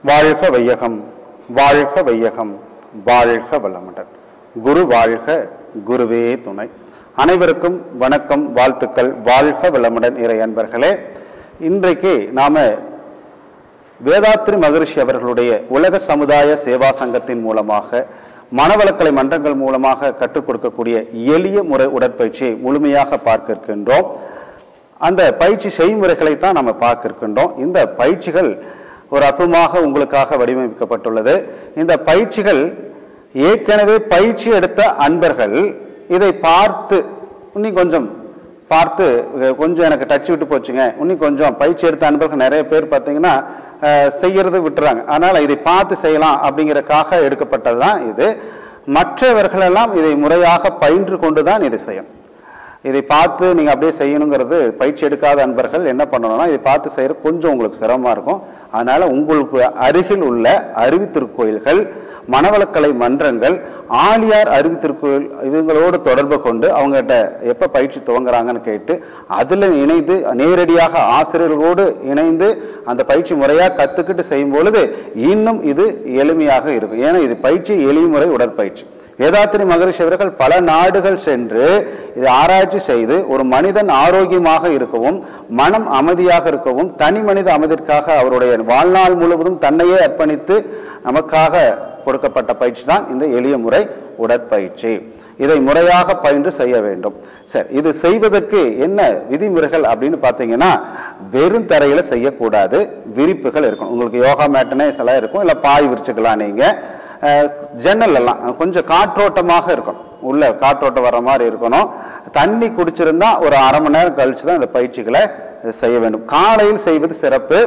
வாழ்க வையகம், வாழ்க வையகம், வாழ்க வளமுடன். குரு வாழ்க, குருவே துணை. அனைவருக்கும் வணக்கம், வாழ்த்துக்கள். வாழ்க வளமுடன் இறை அன்பர்களே. இன்றைக்கு நாம வேதாத்ரி மகரிஷி அவர்களுடைய உலக சமுதாய சேவா சங்கத்தின் மூலமாக மனவளக்கலை மன்றங்கள் மூலமாக கற்றுக் கொடுக்கக்கூடிய எளிய முறை உடற்பயிற்சியை முழுமையாக பார்க்க இருக்கின்றோம். அந்த பயிற்சி செய்முறைகளை தான் நம்ம பார்க்க இருக்கின்றோம். இந்த பயிற்சிகள் ஒரு அற்புதமாக உங்களுக்காக வடிவமைக்கப்பட்டுள்ளது. இந்த பயிற்சிகள் ஏற்கனவே பயிற்சி எடுத்த அன்பர்கள் இதை பார்த்து இன்னும் கொஞ்சம் எனக்கு டச் விட்டு போச்சுங்க, இன்னும் கொஞ்சம் பயிற்சி எடுத்த அன்பர்கள் நிறைய பேர் பார்த்தீங்கன்னா செய்யறது விட்டுறாங்க. அதனால் இதை பார்த்து செய்யலாம் அப்படிங்கிறதுக்காக எடுக்கப்பட்டது தான் இது. மற்றவர்களெல்லாம் இதை முறையாக பயின்று கொண்டு தான் இதை செய்யணும். இதை பார்த்து நீங்கள் அப்படியே செய்யணுங்கிறது பயிற்சி எடுக்காத அன்பர்கள் என்ன பண்ணணும்னா, இதை பார்த்து செய்கிற கொஞ்சம் உங்களுக்கு சிரமமாக இருக்கும். அதனால் உங்களுக்கு அருகில் உள்ள அறிவுத்திருக்கோயில்கள், மனவளக்கலை மன்றங்கள், ஆழியார் அறிவுத்திருக்கோயில் இதுங்களோடு தொடர்பு கொண்டு அவங்ககிட்ட எப்போ பயிற்சி துவங்குறாங்கன்னு கேட்டு அதில் இணைந்து நேரடியாக ஆசிரியர்களோடு இணைந்து அந்த பயிற்சி முறையாக கற்றுக்கிட்டு செய்யும் பொழுது இன்னும் இது எளிமையாக இருக்கும். ஏன்னா இது பயிற்சி எளிமுறை உடற்பயிற்சி. வேதாத்ரி மகரிஷி அவர்கள் பல நாடுகள் சென்று இதை ஆராய்ச்சி செய்து ஒரு மனிதன் ஆரோக்கியமாக இருக்கவும், மனம் அமைதியாக இருக்கவும், தனி மனித அமைதிக்காக அவருடைய வாழ்நாள் முழுவதும் தன்னையே அர்ப்பணித்து நமக்காக கொடுக்கப்பட்ட பயிற்சி தான் இந்த எளிய முறை உடற்பயிற்சி. இதை முறையாக பயின்று செய்ய வேண்டும். சரி, இது செய்வதற்கு என்ன விதிமுறைகள் அப்படின்னு பார்த்தீங்கன்னா, வெறும் தரையில் செய்யக்கூடாது, விரிப்புகள் இருக்கணும். உங்களுக்கு யோகா மேட்டுனே சில இருக்கும், இல்லை பாய் விரிச்சுக்கலாம். நீங்கள் ஜன்னல் எல்லாம் கொஞ்சம் காற்றோட்டமாக இருக்கணும், உள்ள காற்றோட்டம் வர மாதிரி இருக்கணும். தண்ணி குடிச்சிருந்தா ஒரு அரை மணி நேரம் கழிச்சு தான் இந்த பயிற்சிகளை செய்ய வேண்டும். காலையில் செய்வது சிறப்பு.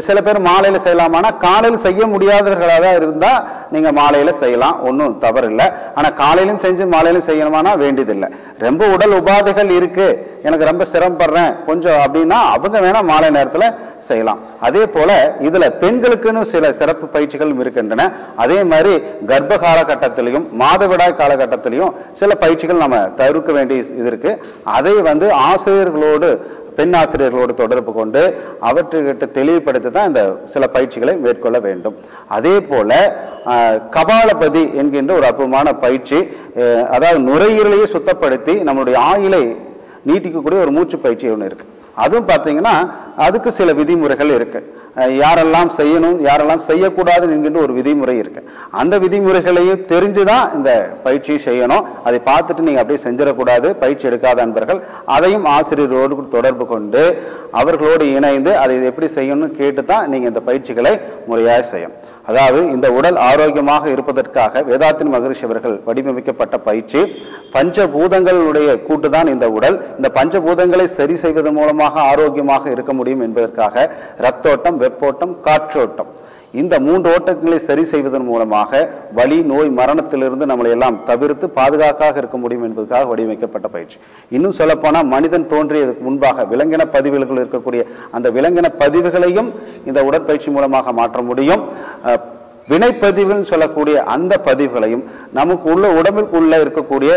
சில பேர் மாலையில் செய்யலாமானா, காலையில் செய்ய முடியாதவர்களாக இருந்தால் நீங்கள் மாலையில் செய்யலாம், ஒன்றும் தவறு இல்லை. ஆனால் காலையிலும் செஞ்சு மாலையிலும் செய்யணுமானா வேண்டியதில்லை. ரொம்ப உடல் உபாதைகள் இருக்கு, எனக்கு ரொம்ப சிரமப்படுறேன் கொஞ்சம் அப்படின்னா அவங்க வேணால் மாலை நேரத்தில் செய்யலாம். அதே போல இதில் பெண்களுக்குன்னு சில சிறப்பு பயிற்சிகளும் இருக்கின்றன. அதே மாதிரி கர்ப்ப காலகட்டத்திலையும் மாதவிடாய் காலகட்டத்திலையும் சில பயிற்சிகள் நம்ம தவிர்க்க வேண்டிய இது இருக்கு. அதை ஆசிரியர்களோடு, பெண் ஆசிரியர்களோடு தொடர்பு கொண்டு அவற்றுக்கிட்ட தெளிவுபடுத்தி தான் இந்த சில பயிற்சிகளை மேற்கொள்ள வேண்டும். அதே போல கபாலபதி என்கின்ற ஒரு அற்புதமான பயிற்சி, அதாவது நுரையீரலையே சுத்தப்படுத்தி நம்மளுடைய ஆயுளை நீட்டிக்கக்கூடிய ஒரு மூச்சு பயிற்சி ஒன்று இருக்கு. அதுவும் பார்த்தீங்கன்னா அதுக்கு சில விதிமுறைகள் இருக்கு. யாரெல்லாம் செய்யணும், யாரெல்லாம் செய்யக்கூடாது என்கின்ற ஒரு விதிமுறை இருக்கு. அந்த விதிமுறைகளையும் தெரிஞ்சுதான் இந்த பயிற்சியை செய்யணும். அதை பார்த்துட்டு நீங்க அப்படியே செஞ்சிடக்கூடாது. பயிற்சி எடுக்காத அன்பர்கள் அதையும் ஆசிரியரோடு தொடர்பு கொண்டு அவர்களோடு இணைந்து அதை எப்படி செய்யணும்னு கேட்டு தான் நீங்க இந்த பயிற்சிகளை முறையாக செய்யணும். அதாவது இந்த உடல் ஆரோக்கியமாக இருப்பதற்காக வேதாத்ரி மகரிஷி அவர்கள் வடிவமைக்கப்பட்ட பயிற்சி. பஞ்சபூதங்களுடைய கூட்டுதான் இந்த உடல். இந்த பஞ்சபூதங்களை சரி செய்வதன் மூலமாக ஆரோக்கியமாக இருக்க முடியும் என்பதற்காக ரத்தோட்டம், வெப்போட்டம், காற்றோட்டம், இந்த 3 ஓட்டங்களை சரி செய்வதன் மூலமாக வலி, நோய், மரணத்திலிருந்து நம்மளை எல்லாம் தவிர்த்து பாதுகாப்பாக இருக்க முடியும் என்பதற்காக வடிவமைக்கப்பட்ட பயிற்சி. இன்னும் சொல்லப்போனால் மனிதன் தோன்றியதுக்கு முன்பாக விலங்கின பதிவுகள் இருக்கக்கூடிய அந்த விலங்கின பதிவுகளையும் இந்த உடற்பயிற்சி மூலமாக மாற்ற முடியும். வினைப்பதிவுன்னு சொல்லக்கூடிய அந்த பதிவுகளையும் நமக்கு உள்ள உடம்புக்குள்ள இருக்கக்கூடிய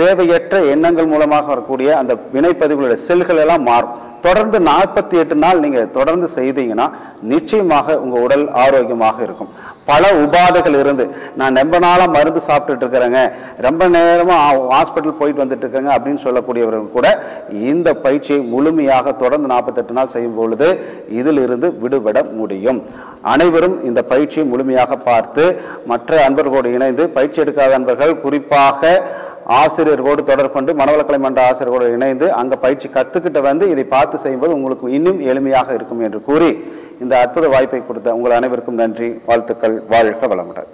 தேவையற்ற எண்ணங்கள் மூலமாக வரக்கூடிய அந்த வினைப்பதிவுகளுடைய செல்கள் எல்லாம் மாறும். தொடர்ந்து 48 நாள் நீங்க தொடர்ந்து செய்தீங்கன்னா நிச்சயமாக உங்க உடல் ஆரோக்கியமாக இருக்கும். பல உபாதைகள் இருந்து நான் ரொம்ப நாளாக மருந்து சாப்பிட்டுட்டு இருக்கிறேங்க, ரொம்ப நேரமா ஹாஸ்பிட்டல் போயிட்டு வந்துட்டு இருக்கேங்க அப்படின்னு சொல்லக்கூடியவர்கள் கூட இந்த பயிற்சியை முழுமையாக தொடர்ந்து 48 நாள் செய்யும் பொழுது இதில் இருந்து விடுபட முடியும். அனைவரும் இந்த பயிற்சியை முழுமையாக பார்த்து மற்ற அன்பர்களோடு இணைந்து, பயிற்சி எடுக்காத அன்பர்கள் குறிப்பாக ஆசிரியர்களோடு தொடர்பு கொண்டு மனவளக்கலை மன்ற ஆசிரியர்களோடு இணைந்து அங்கே பயிற்சி கற்றுக்கிட்ட வந்து இதை பார்த்து செய்யும்போது உங்களுக்கு இன்னும் எளிமையாக இருக்கும் என்று கூறி இந்த அற்புத வாய்ப்பை கொடுத்த உங்கள் அனைவருக்கும் நன்றி, வாழ்த்துக்கள். வாழ்க வளமுடன்.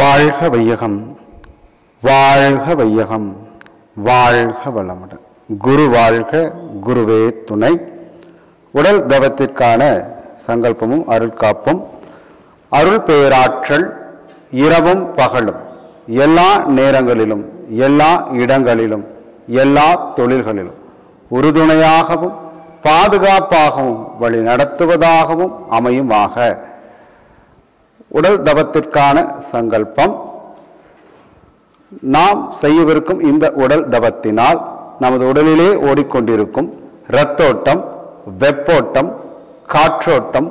வாழ்க வையகம், வாழ்க வையகம், வாழ்க வளமுடன். குரு வாழ்க, குருவே துணை. உடல் தவத்திற்கான சங்கல்பமும் அருள்காப்பும். அருள் பேராற்றல் இரவும் பகலும் எல்லா நேரங்களிலும் எல்லா இடங்களிலும் எல்லா தொழில்களிலும் உறுதுணையாகவும் பாதுகாப்பாகவும் வழி நடத்துவதாகவும் அமையுமாக. உடல் தவத்திற்கான சங்கல்பம். நாம் செய்யவிருக்கும் இந்த உடல் தவத்தினால் நமது உடலிலே ஓடிக்கொண்டிருக்கும் இரத்தோட்டம், வெப்போட்டம், காற்றோட்டம்,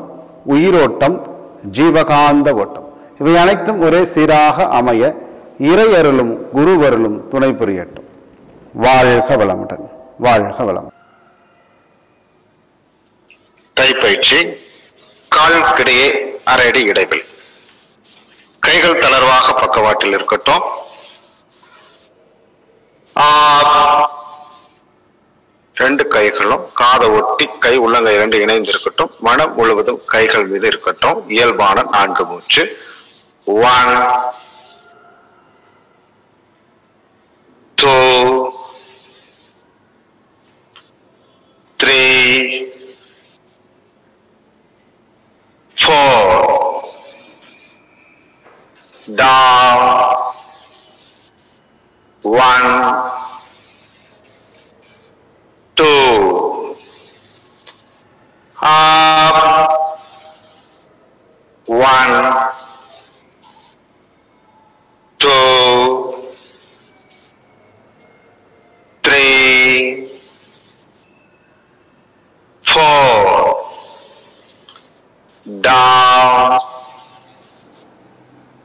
உயிரோட்டம், ஜீவகாந்த ஓட்டம் இவை அனைத்தும் ஒரே சீராக அமைய இறையருளும் குருவருளும் துணை புரியட்டும். வாழ்க வளமுடன். வாழ்க வளம். தைப்பயிற்சி. கால்கிடையே அரை அடி இடைவெளி. கைகள் தளர்வாக பக்கவாட்டில் இருக்கட்டும். ரெண்டு கைகளும் காதை ஒட்டி கை உள்ளங்கை இரண்டு இணைந்து இருக்கட்டும். மனம் முழுவதும் கைகள் மீது இருக்கட்டும். இயல்பான 4 மூச்சு. 1 2 3 4 down 1 2 up 1 2 3 4 down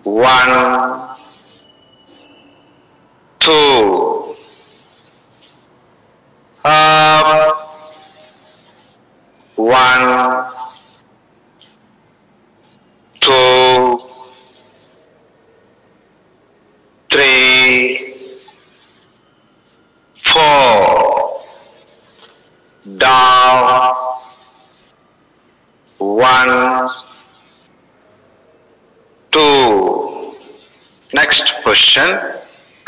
1 2 up 1 2 3 4 down 1 2. Next position.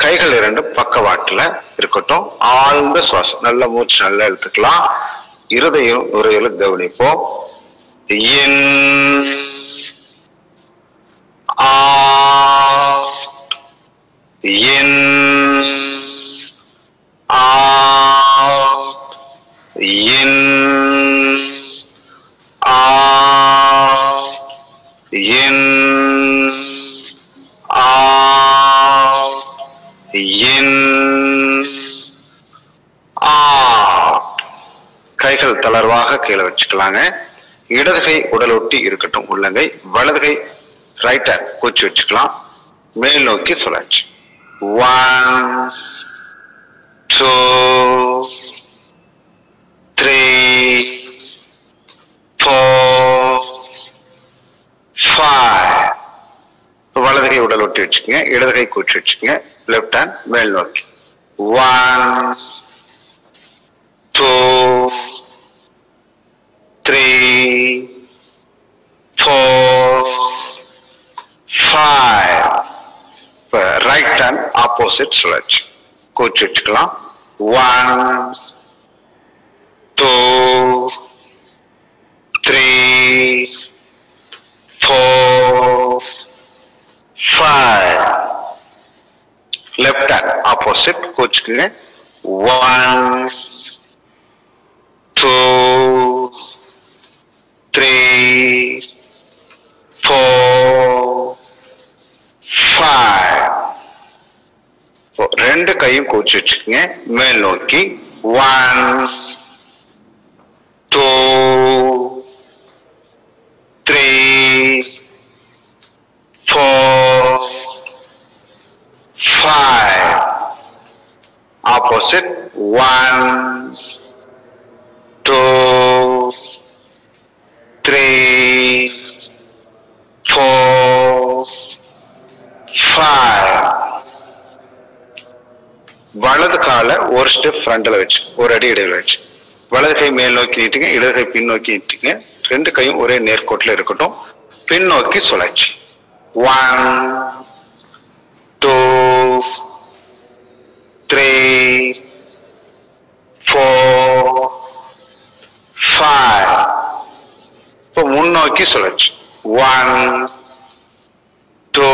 கைகள் இரண்டு பக்கவாட்டுல இருக்கட்டும். ஆழ்ந்த சுவாசம், நல்ல மூச்சு நல்லா எடுத்துக்கலாம். இருதயம் ஒரு கவனிப்போம். இன் ஆட், இன் ஆட், இன் ஆட், இன் ஆட், இன் ஆட். கைகள் தளர்வாக கீழே வச்சுக்கலாங்க. இடது கை உடல் ஒட்டி இருக்கட்டும் உள்ளங்கை. வலது கை ரைட் ஹேண்ட் கூச்சி வச்சுக்கலாம். மேல் நோக்கி சுழற்சி. 1 2 3 4 5. வலது கை உடல் ஒட்டி வச்சுக்கோங்க. இடது கை கூச்சி வச்சுக்கோங்க. லெஃப்ட் ஹேண்ட் மேல் நோக்கி. 1 2 3 4 5. ரைட் ஹேண்ட் ஆப்போசிட் சுழற்சி. கூச்சி வச்சுக்கலாம். 1 2 3 4 5. லெஃப்ட் ஹேண்ட் ஆப்போசிட் கூச்சுக்குங்க. 1 2 3 4 5. ரெண்டு கையும் கூச்சி வச்சுக்கோங்க. மேல் நோக்கி. 1 2 3 4 5. Opposite. 1 2 3 4 5. வலது காலை ஒரு ஸ்டெப் ஃப்ரண்ட்ல வச்சு ஒரு அடி இடையில வச்சு வலது கை மேல் நோக்கி நீட்டுங்க. இடது கை பின் நோக்கி நீட்டுங்க. ரெண்டு கையும் ஒரே நேர்கோட்டில் இருக்கட்டும். பின் நோக்கி சுழற்சி. 1 2 3 4 5. இப்போ முன்னோக்கி சுழற்சி. 1 2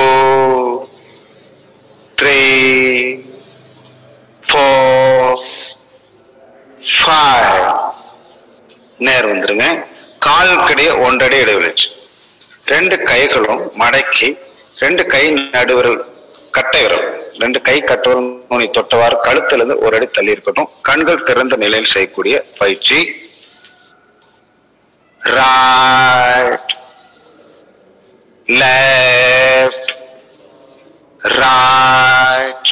3 4 5. நேர் வந்துருங்க. காலுக்கிடையே 1 அடி இடைவெளி வச்சு ரெண்டு கைகளும் மடக்கி ரெண்டு கை நடுவிரல் கட்டை விரல் 2 கை கட்டவரும் நுனி தொட்டவாறு கழுத்திலிருந்து ஒரு அடி தள்ளி இருக்கட்டும். கண்கள் திறந்த நிலையில் செய்யக்கூடிய பயிற்சி. Right left right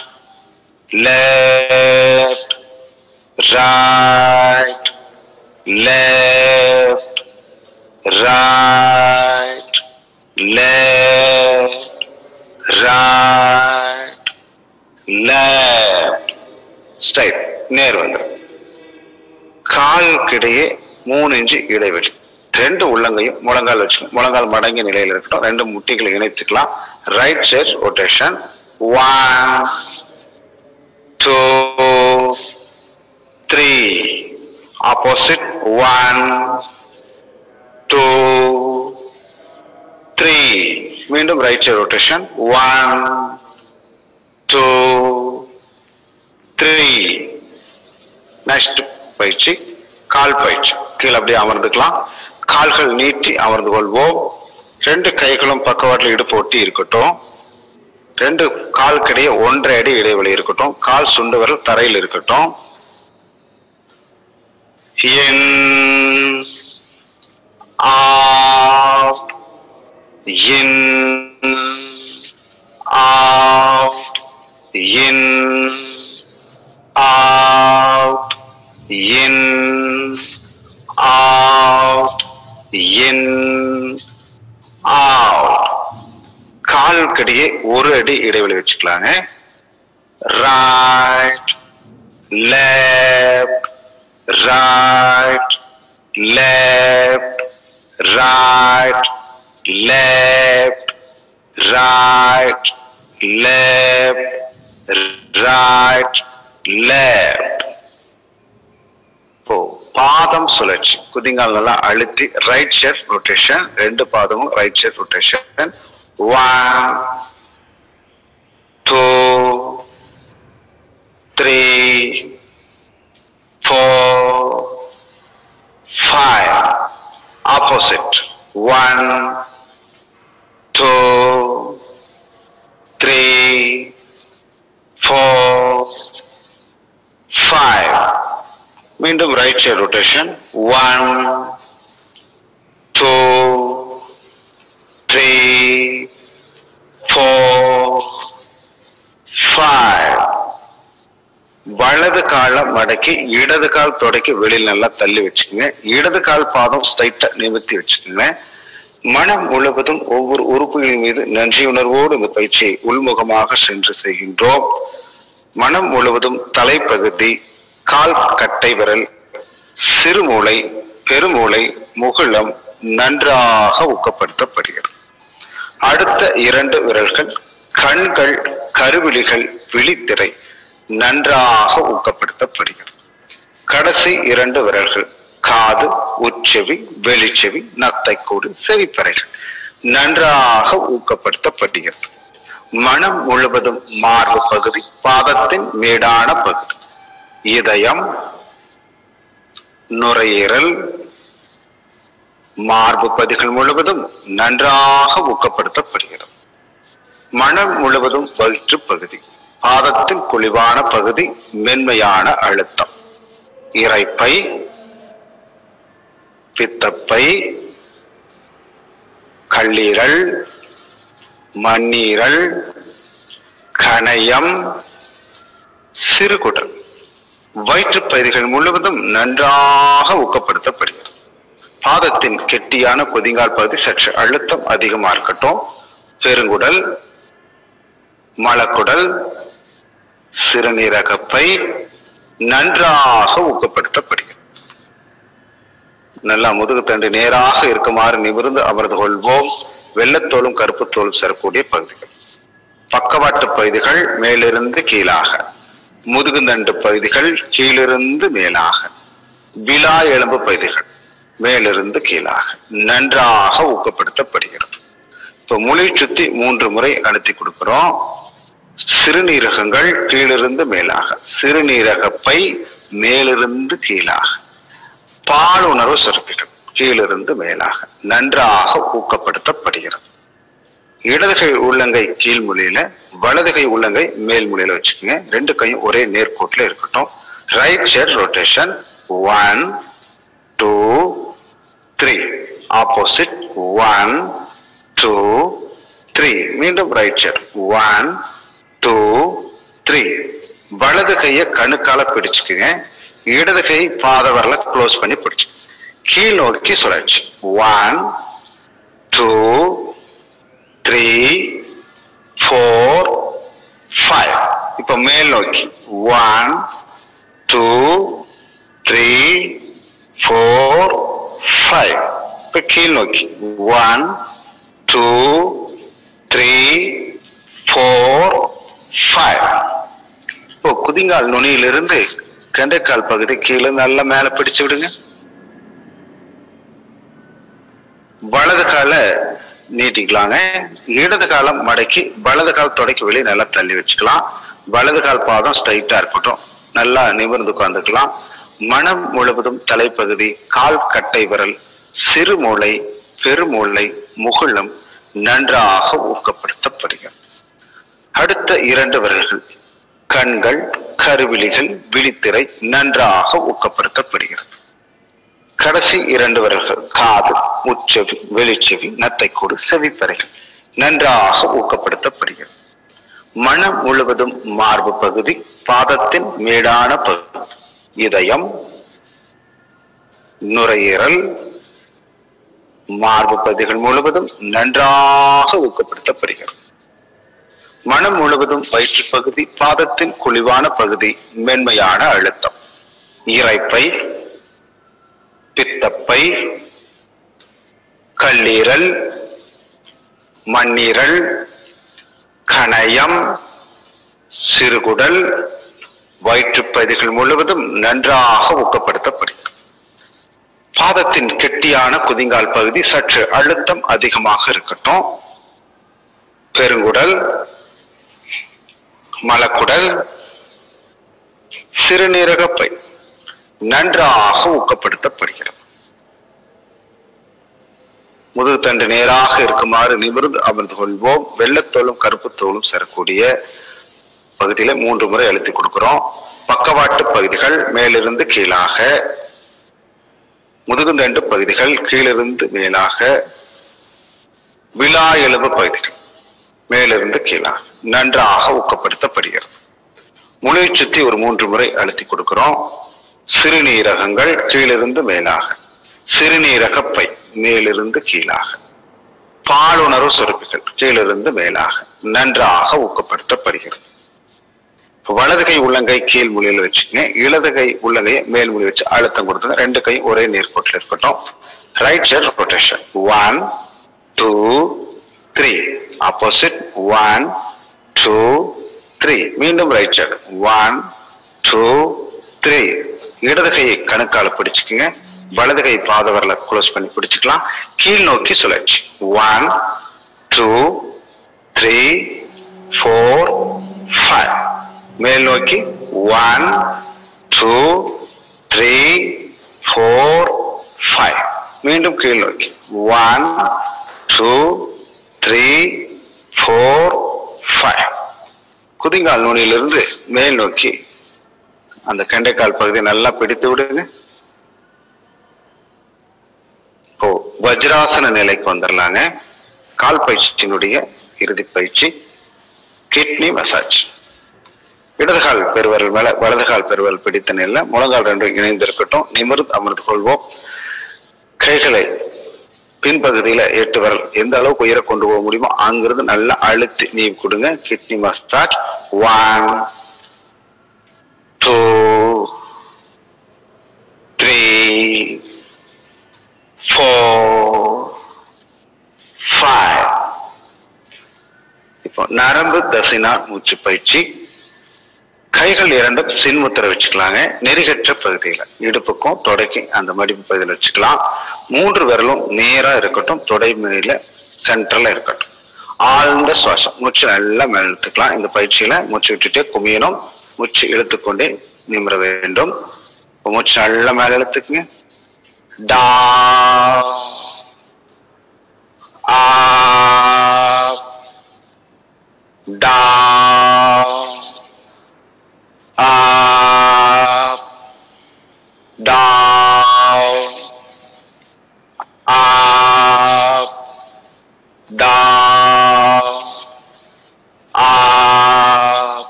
left right left right left right left straight நேர் வந்து காலுக்கிடையே 3 இன்ச்சு இடைவெளி. 2 உள்ளங்கையும் முழங்கால் வச்சு முழங்கால் மடங்கிய நிலையில் இருக்கட்டும். 2 முட்டிகளை இணைத்துக்கலாம். ரைட் சைட் ரொட்டேஷன் 1 2 3 opposite 1 2 3 மீண்டும் ரைட் சைடு ரொட்டேஷன் 1 2 3. நெக்ஸ்ட் பயிற்சி கால் பயிற்சி. கீழே அப்படியே அமர்ந்துக்கலாம். கால்கள் நீட்டி அமர்ந்து கொள்வோம். 2 கைகளும் பக்கவாட்டில் இடுப்பு ஒட்டி இருக்கட்டும். 2 கால்கிடையே 1.5 அடி இடைவெளி இருக்கட்டும். கால் சுண்டு விரல் தரையில் இருக்கட்டும். In, out, in, out, in, out, in, out, in, out. கால்கிடையே 1 அடி இடைவெளி வச்சுக்கலாங்க. Right, left, right left right left right left right left. பாதம் சுழற்சி. குதிங்கால் நல்லா அழுத்தி ரைட் சைட் ரொட்டேஷன். 2 பாதமும் ரைட் சைட் ரொட்டேஷன். 1 2 3 4 5 opposite 1 2 3 4 5. மீண்டும் ரைட் சைடு ரொட்டேஷன் 1 2 3 4 5. வலது காலை மடக்கி இடது கால் தொடக்கி வெளியில் நல்லா தள்ளி வச்சுக்கோங்க. இடது கால் பாதம் ஸ்ட்ரைட்டா நிமிர்த்தி வச்சுக்கோங்க. மனம் முழுவதும் ஒவ்வொரு உறுப்புகளின் மீது நன்றியுணர்வோடு இந்த பயிற்சியை உள்முகமாக சென்று செய்கின்றோம். மனம் முழுவதும் தலைப்பகுதி, கால் கட்டை விரல், சிறுமூளை, பெருமூளை, முகுளம் நன்றாக ஊக்கப்படுத்தப்படுகிறது. அடுத்த 2 விரல்கள், கண்கள், கருவிழிகள், விழித்திரை நன்றாக ஊக்கப்படுத்தப்படுகிறது. கடைசி 2 விரல்கள், காது, உச்செவி, வெளிச்செவி, நத்தைக்கூடு, செவிப்பறைகள் நன்றாக ஊக்கப்படுத்தப்படுகிறது. மனம் முழுவதும் மார்பு பகுதி, பாதத்தின் மேடான பகுதி, இதயம், நுரையீரல், மார்பு பகுதிகள் முழுவதும் நன்றாக ஊக்கப்படுத்தப்படுகிறது. மனம் முழுவதும் வயிற்று பகுதி, பாதத்தின் குழிவான பகுதி, மென்மையான அழுத்தம், இரைப்பை, பித்தப்பை, கல்லீரல், மண்ணீரல், கணையம், சிறுகுடல், வயிற்று பகுதிகள் முழுவதும் நன்றாக ஊக்கப்படுத்தப்படுகிறது. பாதத்தின் கெட்டியான குதிங்கால் பகுதி சற்று அழுத்தம் அதிகமாக இருக்கட்டும். பெருங்குடல், மலக்குடல், சிறுநீரகப்பை நன்றாக ஊக்கப்படுத்தப்படுகிறது. நல்லா முதுகு தண்டு நேராக இருக்குமாறு நிமிர்ந்து அமர்ந்து கொள்வோம். வெள்ளத்தோலும் கருப்பு தோலும் சேரக்கூடிய பகுதிகள், பக்கவாட்டு பகுதிகள் மேலிருந்து கீழாக, முதுகுந்தண்டு பகுதிகள் கீழிருந்து மேலாக, விலா எலும்பு பகுதிகள் மேலிருந்து கீழாக நன்றாக ஊக்கப்படுத்தப்படுகிறது. இப்போ முளை சுத்தி 3 முறை அழுத்தி கொடுக்கிறோம். சிறுநீரகங்கள் கீழிருந்து மேலாக, சிறுநீரகப்பை மேலிருந்து கீழாக, பாலுணர்வு சுரப்பிகள் கீழிருந்து மேலாக நன்றாக ஊக்கப்படுத்தப்படுகிறது. இடது கை உள்ளங்கை கீழ் மூலையில, வலது கை உள்ளங்கை மேல் மூலையில வச்சுக்கோங்க. ரெண்டு கையும் ஒரே நேர்கோட்டில் இருக்கட்டும். Right side rotation 1 2 3. ஆப்போசிட் 1 2 3. மீண்டும் ரைட் சைடு 1 2 3. வலது கையை கணுக்கால பிடிச்சுக்குங்க. இடது கை பாத வரல க்ளோஸ் பண்ணி பிடிச்சு கீழ் நோக்கி சுழற்சி 1 2 3 4 5. இப்ப மேல் நோக்கி 1 2 3 4 5. இப்ப கீழ் நோக்கி 1 2 3 4 5. இப்போ குதிங்கால் நுனியிலிருந்து கெண்டைக்கால் பகுதி கீழே நல்லா மேல பிடிச்சு விடுங்க. வலது கால நீட்டிக்கலாங்க. இடது காலம் மடக்கி வலது கால் தொடைக்கு வெளியே நல்லா தள்ளி வச்சுக்கலாம். வலது கால் பாதம் ஸ்ட்ரைட்டா இருக்கட்டும். நல்லா நிமிர்ந்து உட்கார்ந்துக்கலாம். மனம் முழுவதும் தலைப்பகுதி, கால் கட்டை விரல், சிறு மூளை, பெருமூளை, முகுளம் நன்றாக ஊக்கப்படுத்தப்படுகிறது. அடுத்த 2 விரல்கள், கண்கள், கருவிழிகள், விழித்திரை நன்றாக ஊக்கப்படுத்தப்படுகிறது. கடைசி 2 விரல்கள், காது, உச்சவி, வெளிச்செவி, நத்தைக்கூடு, செவிப்பறைகள் நன்றாக ஊக்கப்படுத்தப்படுகிறது. மனம் முழுவதும் மார்பு பகுதி, பாதத்தின் மேடான பகுதி, இதயம், நுரையீரல், மார்பு பகுதிகள் முழுவதும் நன்றாக ஊக்கப்படுத்தப்படுகிறது. மனம் முழுவதும் வயிற்று பகுதி, பாதத்தின் குழிவான பகுதி, மென்மையான அழுத்தம், இரைப்பை, பித்தப்பை, கல்லீரல், மண்ணீரல், கணையம், சிறுகுடல், வயிற்றுப்பகுதிகள் முழுவதும் நன்றாக ஊக்கப்படுத்தப்படுகிறது. பாதத்தின் கெட்டியான குதிங்கால் பகுதி சற்று அழுத்தம் அதிகமாக இருக்கட்டும். பெருங்குடல், மலக்குடல், சிறுநீரகப்பை நன்றாக ஊக்கப்படுத்தப்படுகிறது. முதுகுத்தண்டு நேராக இருக்குமாறு நிமிர்ந்து அமர்ந்து கொள்வோம். வெள்ளத்தோலும் கருப்பு தோலும் சேரக்கூடிய பகுதியில 3 முறை அழுத்தி கொடுக்கிறோம். பக்கவாட்டு பகுதிகள் மேலிருந்து கீழாக, முதுகுத்தண்டு பகுதிகள் கீழிருந்து மேலாக, விலா எலும்பு பகுதிகள் மேலிருந்து கீழாக நன்றாக ஊக்கப்படுத்தப்படுகிறது. முளையை சுற்றி ஒரு 3 முறை அழுத்தி கொடுக்கிறோம். சிறுநீரகங்கள் கீழிருந்து மேலாக, சிறுநீரகப்பை மேலிருந்து கீழாக, பாலுணர்வு சுரப்பிகள் கீழிருந்து மேலாக நன்றாக ஊக்கப்படுத்தப்படுகிறது. வலது கை உள்ளங்கை கீழ் மூலையில் வச்சுங்க. இடது கை உள்ளங்கையை மேல் மூலையில் வச்சு அழுத்தம் கொடுத்துங்க. 2 கை ஒரே நேர்கோட்டில் இருக்கட்டும். Right side rotation 1 2 3. ஆப்போசிட் 1 2 3. மீண்டும் ரைட் சைடு 1 2 3. இடது கையை கணுக்கால பிடிச்சுக்குங்க. வலது கை பாத வரல க்ளோஸ் பண்ணி பிடிச்சுக்கலாம். கீழ் நோக்கி சுழற்சி 1 2 3 4 5. மேல் நோக்கி 1 2 3 4 5. மீண்டும் கீழ் நோக்கி 1 2 3 4 5. குதிங்கால் நுனியிலிருந்து மேல் நோக்கி அந்த கெண்டைக்கால் பகுதியை நல்லா பிடித்து விடுங்க. இப்போ வஜ்ராசன நிலைக்கு வந்துடலாங்க. கால் பயிற்சியினுடைய இறுதி பயிற்சி கிட்னி மசாஜ். இடதுகால் பெருவரல் மேல வலதுகால் பெருவரல் பிடித்த நிலையில முழங்கால் 2 இணைந்து இருக்கட்டும். நிமிர்ந்து அமர்ந்து கொள்வோம். கைகளை பின்பகுதியில 8 விரல் எந்த அளவுக்கு உயர கொண்டு போக முடியுமோ அங்கிருந்து நல்லா அழுத்தி நீவி கொடுங்க. Kidney massage 1 2 3 4 5. இப்போ நரம்பு தசைனா மூச்சு பயிற்சி. கைகள் 2 சின்முத்திரை வச்சுக்கலாங்க. நெறிகற்ற பகுதியில இடுப்புக்கும் தொடைக்கும் அந்த மடிப்பு பகுதியில் வச்சுக்கலாம். 3 விரலும் நேரா இருக்கட்டும். தொடை மேல சென்ட்ரல்ல இருக்கட்டும். ஆழ்ந்த சுவாசம், மூச்சு நல்லா மேல இழுத்துக்கலாம். இந்த பயிற்சியில மூச்சு விட்டுட்டே குமியணும். மூச்சு இழுத்துக்கொண்டே நிமிர வேண்டும். மூச்சு நல்லா மேல இழுத்துக்குங்க. டா down, up, down, up, down, up,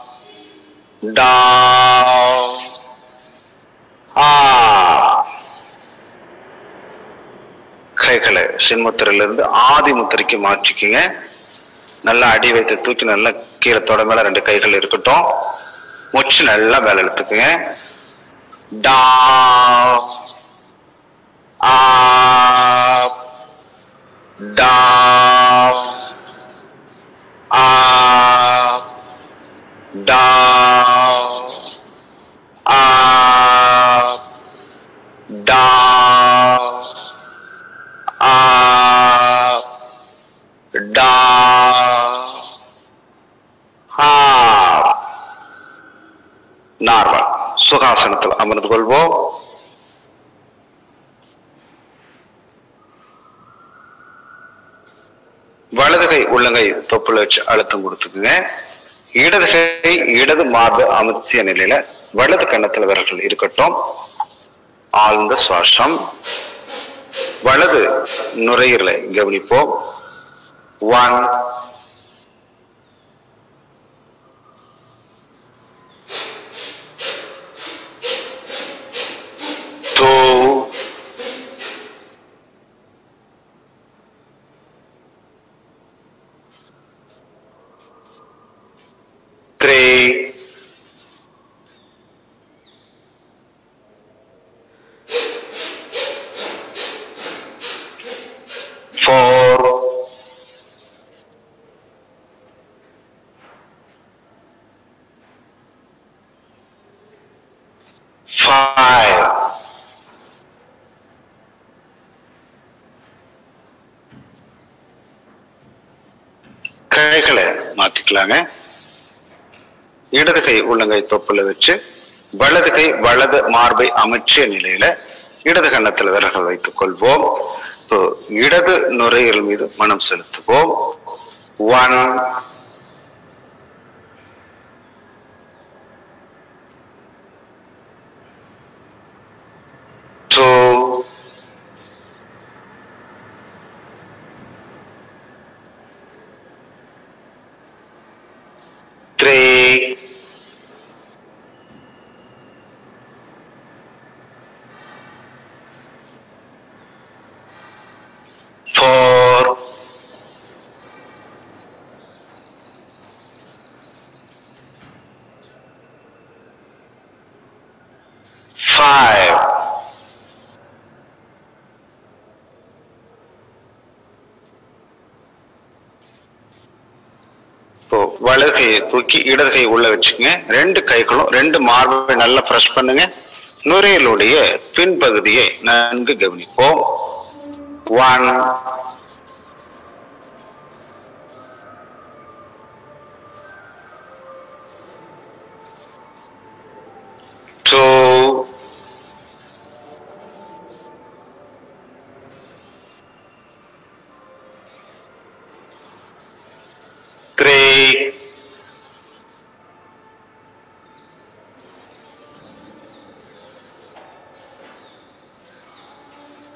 down, up. கைகளை சின்முத்திரையிலிருந்து ஆதி முத்திரைக்கு மாற்றிக்கிங்க. நல்லா அடி வைத்து தூக்கி நல்லா கீழே தொட மேல 2 கைகள் இருக்கட்டும். மூச்சு நல்லா மேல இழுத்துக்குங்க. down, up, down, up, down, up, down, up, down, up. Normal சுகாசனத்தில் அமர்ந்து கொள்வோம். வலது கை உள்ளங்கை தொப்புல வச்சு அழுத்தம் கொடுத்துக்குங்க. இடது கை இடது மார்பு அமர்த்திய நிலையில வலது கன்னத்துல விரல்கள் இருக்கட்டும். ஆழ்ந்த சுவாசம். வலது நுரையீரலை கவனிப்போம். 1, 2, 3, 4, 5, கைகளை மாத்திக்கலாங்க. இடது கை உள்ளங்கை தொப்புல வச்சு வலது கை வலது மார்பை அமைச்சிய நிலையில இடது கன்னத்தில் விரல்கள் வைத்துக் கொள்வோம். இடது நுரையீரல் மீது மனம் செலுத்துவோம். 1, 2, 3, 4, 5. வலது கையை தூக்கி இடது கை உள்ள வச்சுக்கங்க. 2 கைகளும் 2 மார்பை நல்லா பிரஸ் பண்ணுங்க. நுரையீரலுடைய பின்பகுதியை நன்கு கவனிப்போம். 1, 2, 3,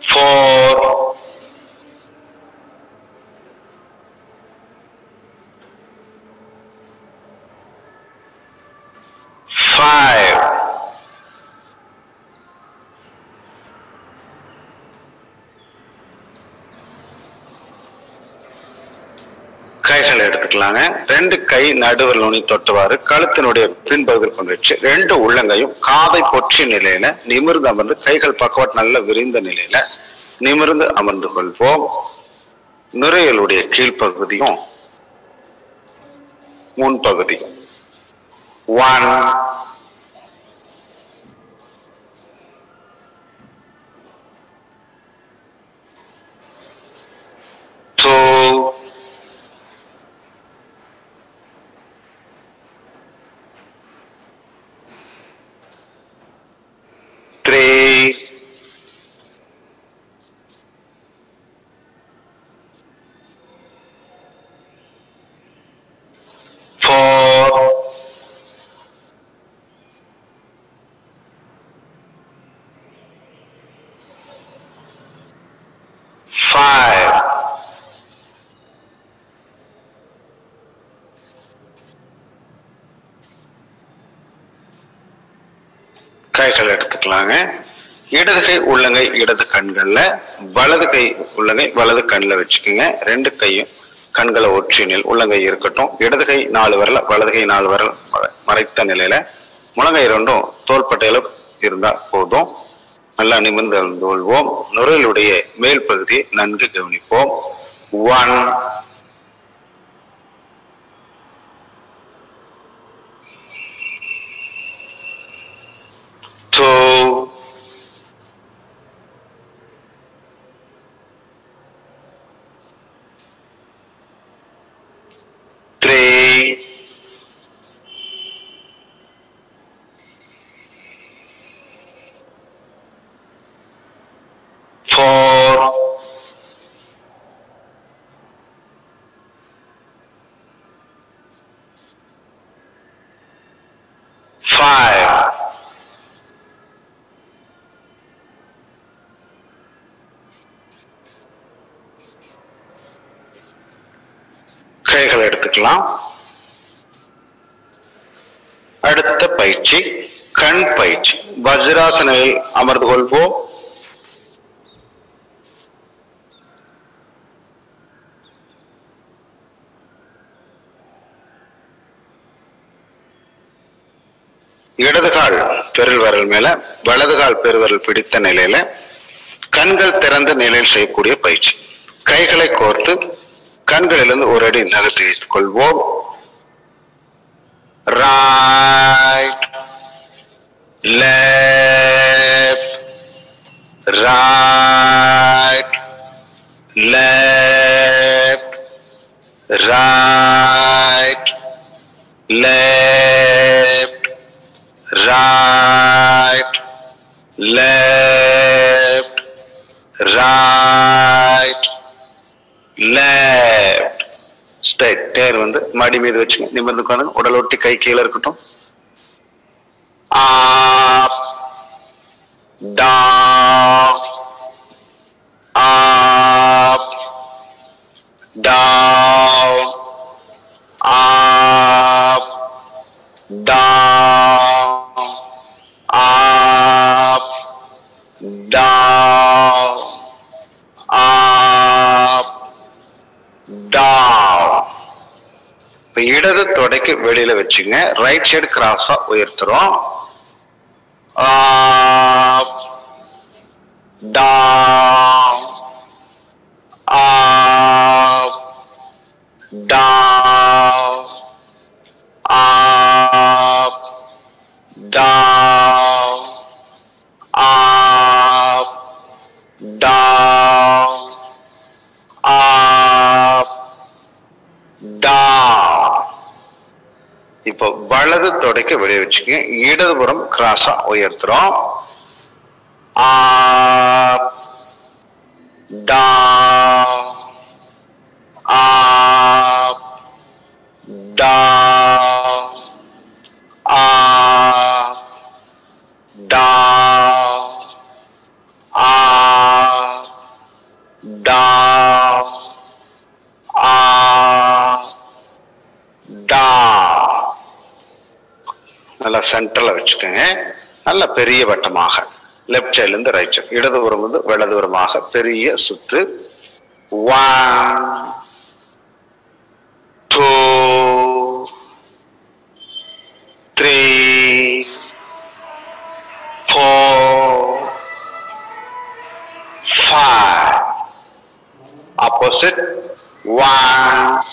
4, 5. கைகளை எடுத்துக்கலாங்க. 2 கை நடுவில் நுனி தொட்டுவாரு கழுத்தினுடைய பின்பகுதியில் கொண்டு வச்சு 2 உள்ளங்கையும் காதை பொற்றிய நிலையில நிமிர்ந்து அமர்ந்து கைகள் பக்கவாட்டு நல்ல விரிந்த நிலையில நிமிர்ந்து அமர்ந்து கொள்வோம். நுரையீரலுடைய கீழ்ப்பகுதியும் முன்பகுதியும் 1, 2, 3, 4, கைகள் எடுத்துக்கலாங்க. இடது கை உள்ளங்கை இடது கண்கள்ல, வலது கை உள்ளங்கை வலது கண்ணில் வச்சுக்கோங்க. ரெண்டு கையும் கண்களை ஒற்றினில் உள்ளங்கை இருக்கட்டும். இடது கை 4 விரல், வலது கை 4 விரல் மறைத்த நிலையில முழங்கை ரெண்டும் தோள்பட்டையில இருந்தா போதும். நல்லா நிமிர்ந்து கொள்வோம். நுரையுடைய மேல் பகுதியை நன்கு கவனிப்போம். 1 2 3 4 5 கைகளை எடுத்துக்கலாம். அடுத்த பயிற்சி கண் பயிற்சி. வஜ்ராசனையில் அமர்ந்து கொள்வோம். இடது கால் பெருள் விரல் மேல, வலது கால் பெருவிரல் பிடித்த நிலையில கண்கள் திறந்த நிலையில் செய்யக்கூடிய பயிற்சி. கைகளை கோர்த்து கண்களிலிருந்து ஒரு அடி நகர்த்தி வைத்துக் கொள்வோம். Right left right left right left right left right left. Straight. தேர் வந்து மடி மீது வச்சுங்க. நிமிர்ந்து உட்காருங்க. உடல் ஒட்டி கை கீழே இருக்கட்டும். Up down up down up down up down up down. இப்ப இடது தொடைக்கு வெளியில வச்சுங்க. ரைட் சைடு கிராஸா உயர்த்துறோம். Up down up down up down up down up down. இப்போ வலது தொடைக்கு வெளியே வச்சுக்கோங்க. இடதுபுறம் கிராஸா உயர்த்துறோம். Up down up down up down up down up down. நல்லா சென்டர்ல வச்சுக்கோங்க. நல்ல பெரிய வட்டமாக லெப்ட் சைட்ல இருந்து ரைட் சைடு, இடதுபுறம் வந்து வலதுபுறமாக பெரிய சுத்து. 1 2 3 4 5. Opposite. 1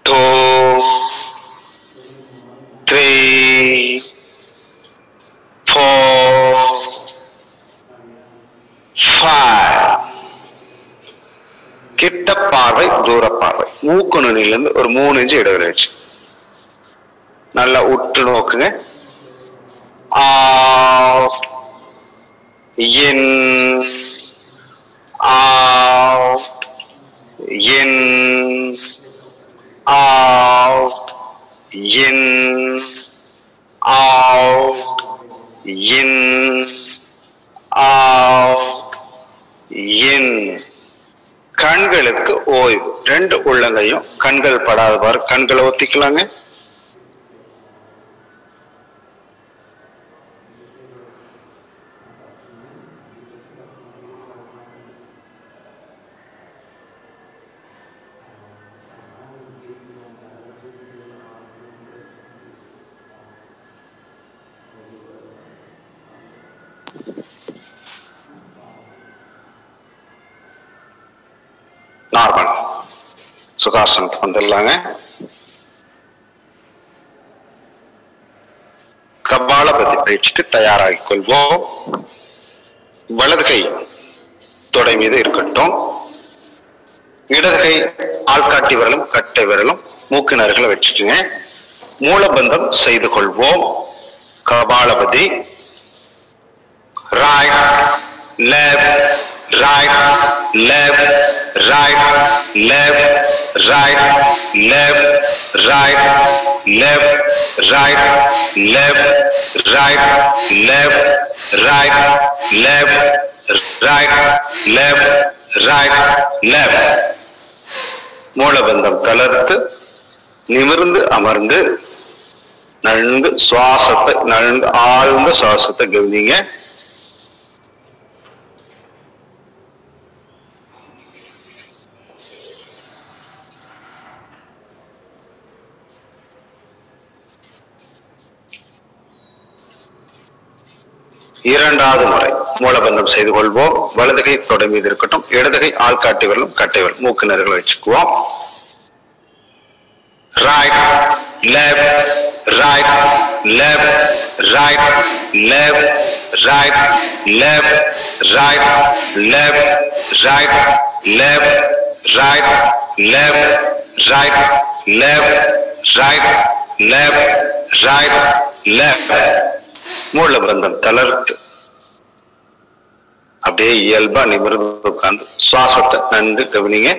2 3 4 5. கிட்ட பார்வை தூர பார்வை. மூக்கு நுனியிலிருந்து ஒரு 3 இன்ச் இடைவெளி வச்சு நல்லா உற்று நோக்குங்க. out in out in out in out in out in. கண்களுக்கு ஓய்வு. 2 உள்ளங்கையும் கண்கள் படாதவாறு கண்களை ஒத்திக்கலாங்க. நார்மல். சுகாசனத்துக்கு வந்துடலாங்க. கபாலபதி பயிற்சிக்கு தயாராகி கொள்வோம். வலது கை தொடை மீது இருக்கட்டும். இடது கை ஆள்காட்டி விரலும் கட்டை விரலும் மூக்கு நறுகளை வச்சுட்டுங்க. மூலபந்தம் செய்து கொள்வோம். Kapalbhati. Right left right left right left right left right left right left right left right left right left right left. மூலபந்தம் தளர்த்து நிமிர்ந்து அமர்ந்து நன்கு சுவாசத்தை நன்கு ஆழ்ந்த சுவாசத்தை கவனிங்க. இரண்டாவது முறை மூலபந்தம் செய்து கொள்வோம். வலது கை தொடை மீது இருக்கட்டும். இடது கை ஆள்காட்டி விரலும் கட்டை விரல் மூக்கு நறுகளை வச்சுக்குவோம். Right left right left right left right left right left right left right left right left right left right left. மூலபந்தம் தளர்த்து அப்படியே இயல்பா நிமிர்ந்து உட்கார்ந்து சுவாசத்தை நன்கு கவனிங்க.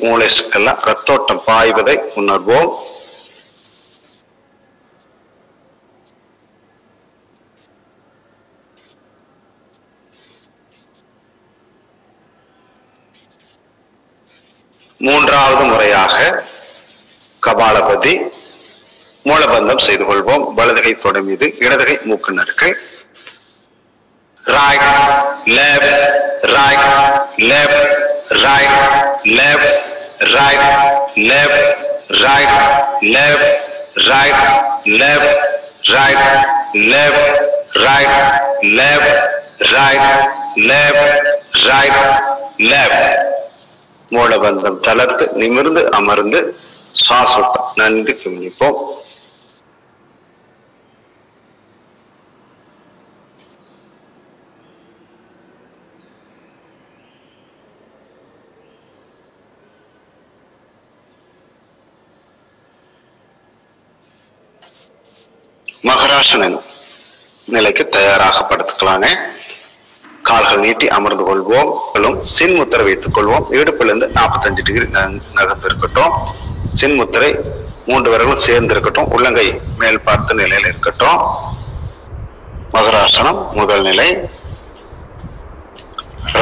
மூளைக்கெல்லாம் ரத்தோட்டம் பாய்வதை உணர்வோம். மூன்றாவது முறையாக கபாலபதி மூலபந்தம் செய்து கொள்வோம். வலது கை தொடை மீது இடது கை மூக்கு நறுக்கு. Right left right left right left right left right left right left right left right left right left right left. மூலபந்தம் தளர்த்து நிமிர்ந்து அமர்ந்து சுவாசத்தை நன்கு கவனிப்போம். மகராசன நிலைக்கு தயாராக படுத்துக்கலாங்க. கால்கள் நீட்டி அமர்ந்து கொள்வோம். சின்முத்திரை வைத்துக் கொள்வோம். இடுப்பிலிருந்து 45 டிகிரி நகர்ந்து இருக்கட்டும். சின்முத்திரை 3 விரலும் சேர்ந்து இருக்கட்டும். உள்ளங்கை மேல் பார்த்த நிலையில் இருக்கட்டும். மகராசனம் முதல் நிலை.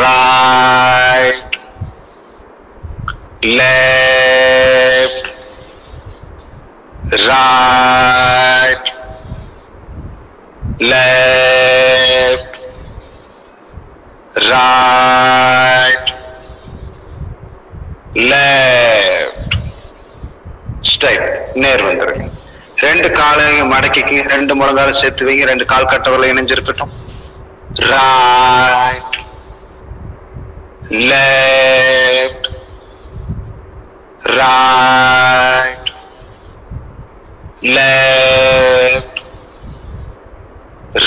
Right left right left right left straight. நேர் வந்துருங்க. 2 காலையும் மடக்கிக்கு 2 முழங்கால சேர்த்து வைங்க. 2 கால் கட்டவர்ல இணைஞ்சிருக்கட்டும். right left right left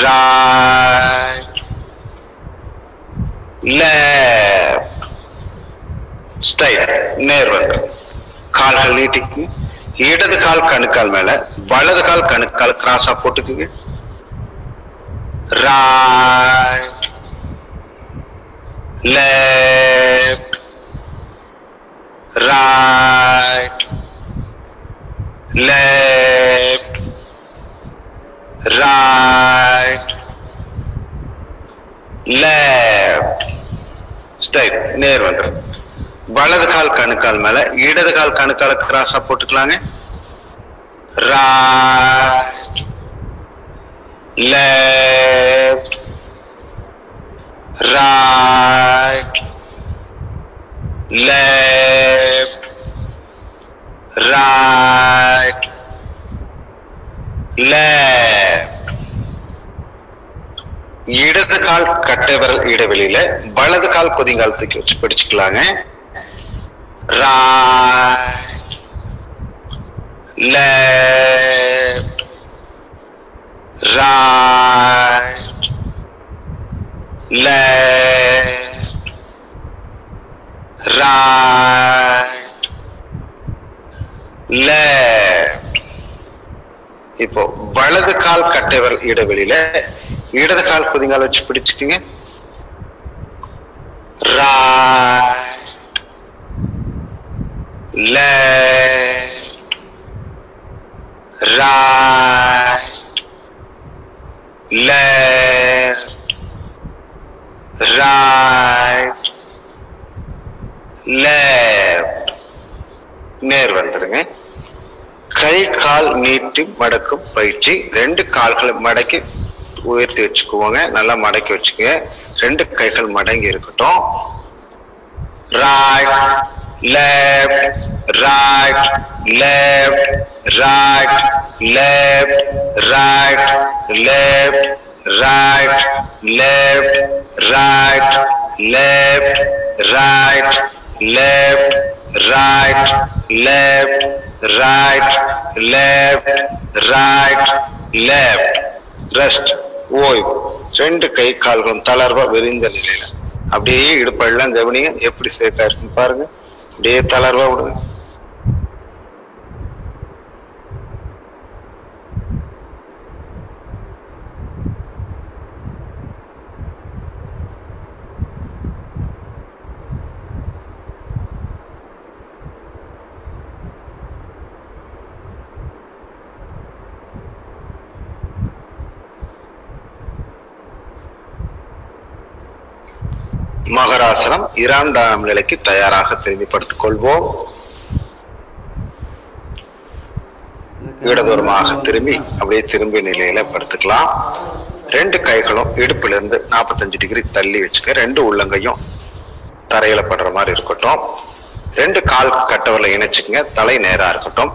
right left straight. நேர் வந்து கால்கள் நீட்டிக்கு. இடது கால் கணுக்கால் மேல வலது கால் கணுக்கால் கிராஸா போட்டுக்குங்க. right left right left right left straight. நேர் வந்து வலது கால் கணுக்கால் மேல இடது கால் கணுக்கால கிராஸா போட்டுக்கலாங்க. right left right left right left இடது கால் கட்டை விரல் இடைவெளியில வலது கால் குதிங்கால் தூக்கி வச்சு பிடிச்சுக்கலாங்க. Right left right left right left. இப்போ வலது கால் கட்டை விரல் இடைவெளியில இடது கால் குதிங்கால் வச்சு பிடிச்சுக்கீங்க. Right left right left right left. நேர் வந்துருங்க. கை கால் நீட்டி மடக்கும் பயிற்சி. ரெண்டு கால்களை மடக்கி உயர்த்தி வச்சுக்குவோங்க. நல்லா மடக்கி வச்சுக்கோங்க. ரெண்டு கைகள் மடங்கி இருக்கட்டும். Right left right left right left right left right left right left right left right left right left right left. Rest ஓய்வு. ரெண்டு கை கால்களும் தளர்வா விரிந்த நிலையில அப்படியே இடுப்பெல்லாம் கவனிங்க. எப்படி சேர்த்தா இருக்குன்னு பாருங்க. அப்படியே தளர்வா விடுங்க. மகராசனம் இரண்டாம் நிலைக்கு தயாராக திரும்பிப்படுத்திக் கொள்வோம். இடதுபுறமாக திரும்பி அப்படியே திரும்பிய நிலையில படுத்துக்கலாம். ரெண்டு கைகளும் இடுப்பிலிருந்து 45 டிகிரி தள்ளி வச்சுக்க. ரெண்டு உள்ளங்கையும் தரையில படுற மாதிரி இருக்கட்டும். ரெண்டு கால் கட்டவரில் இணைச்சுக்கங்க. தலை நேரா இருக்கட்டும்.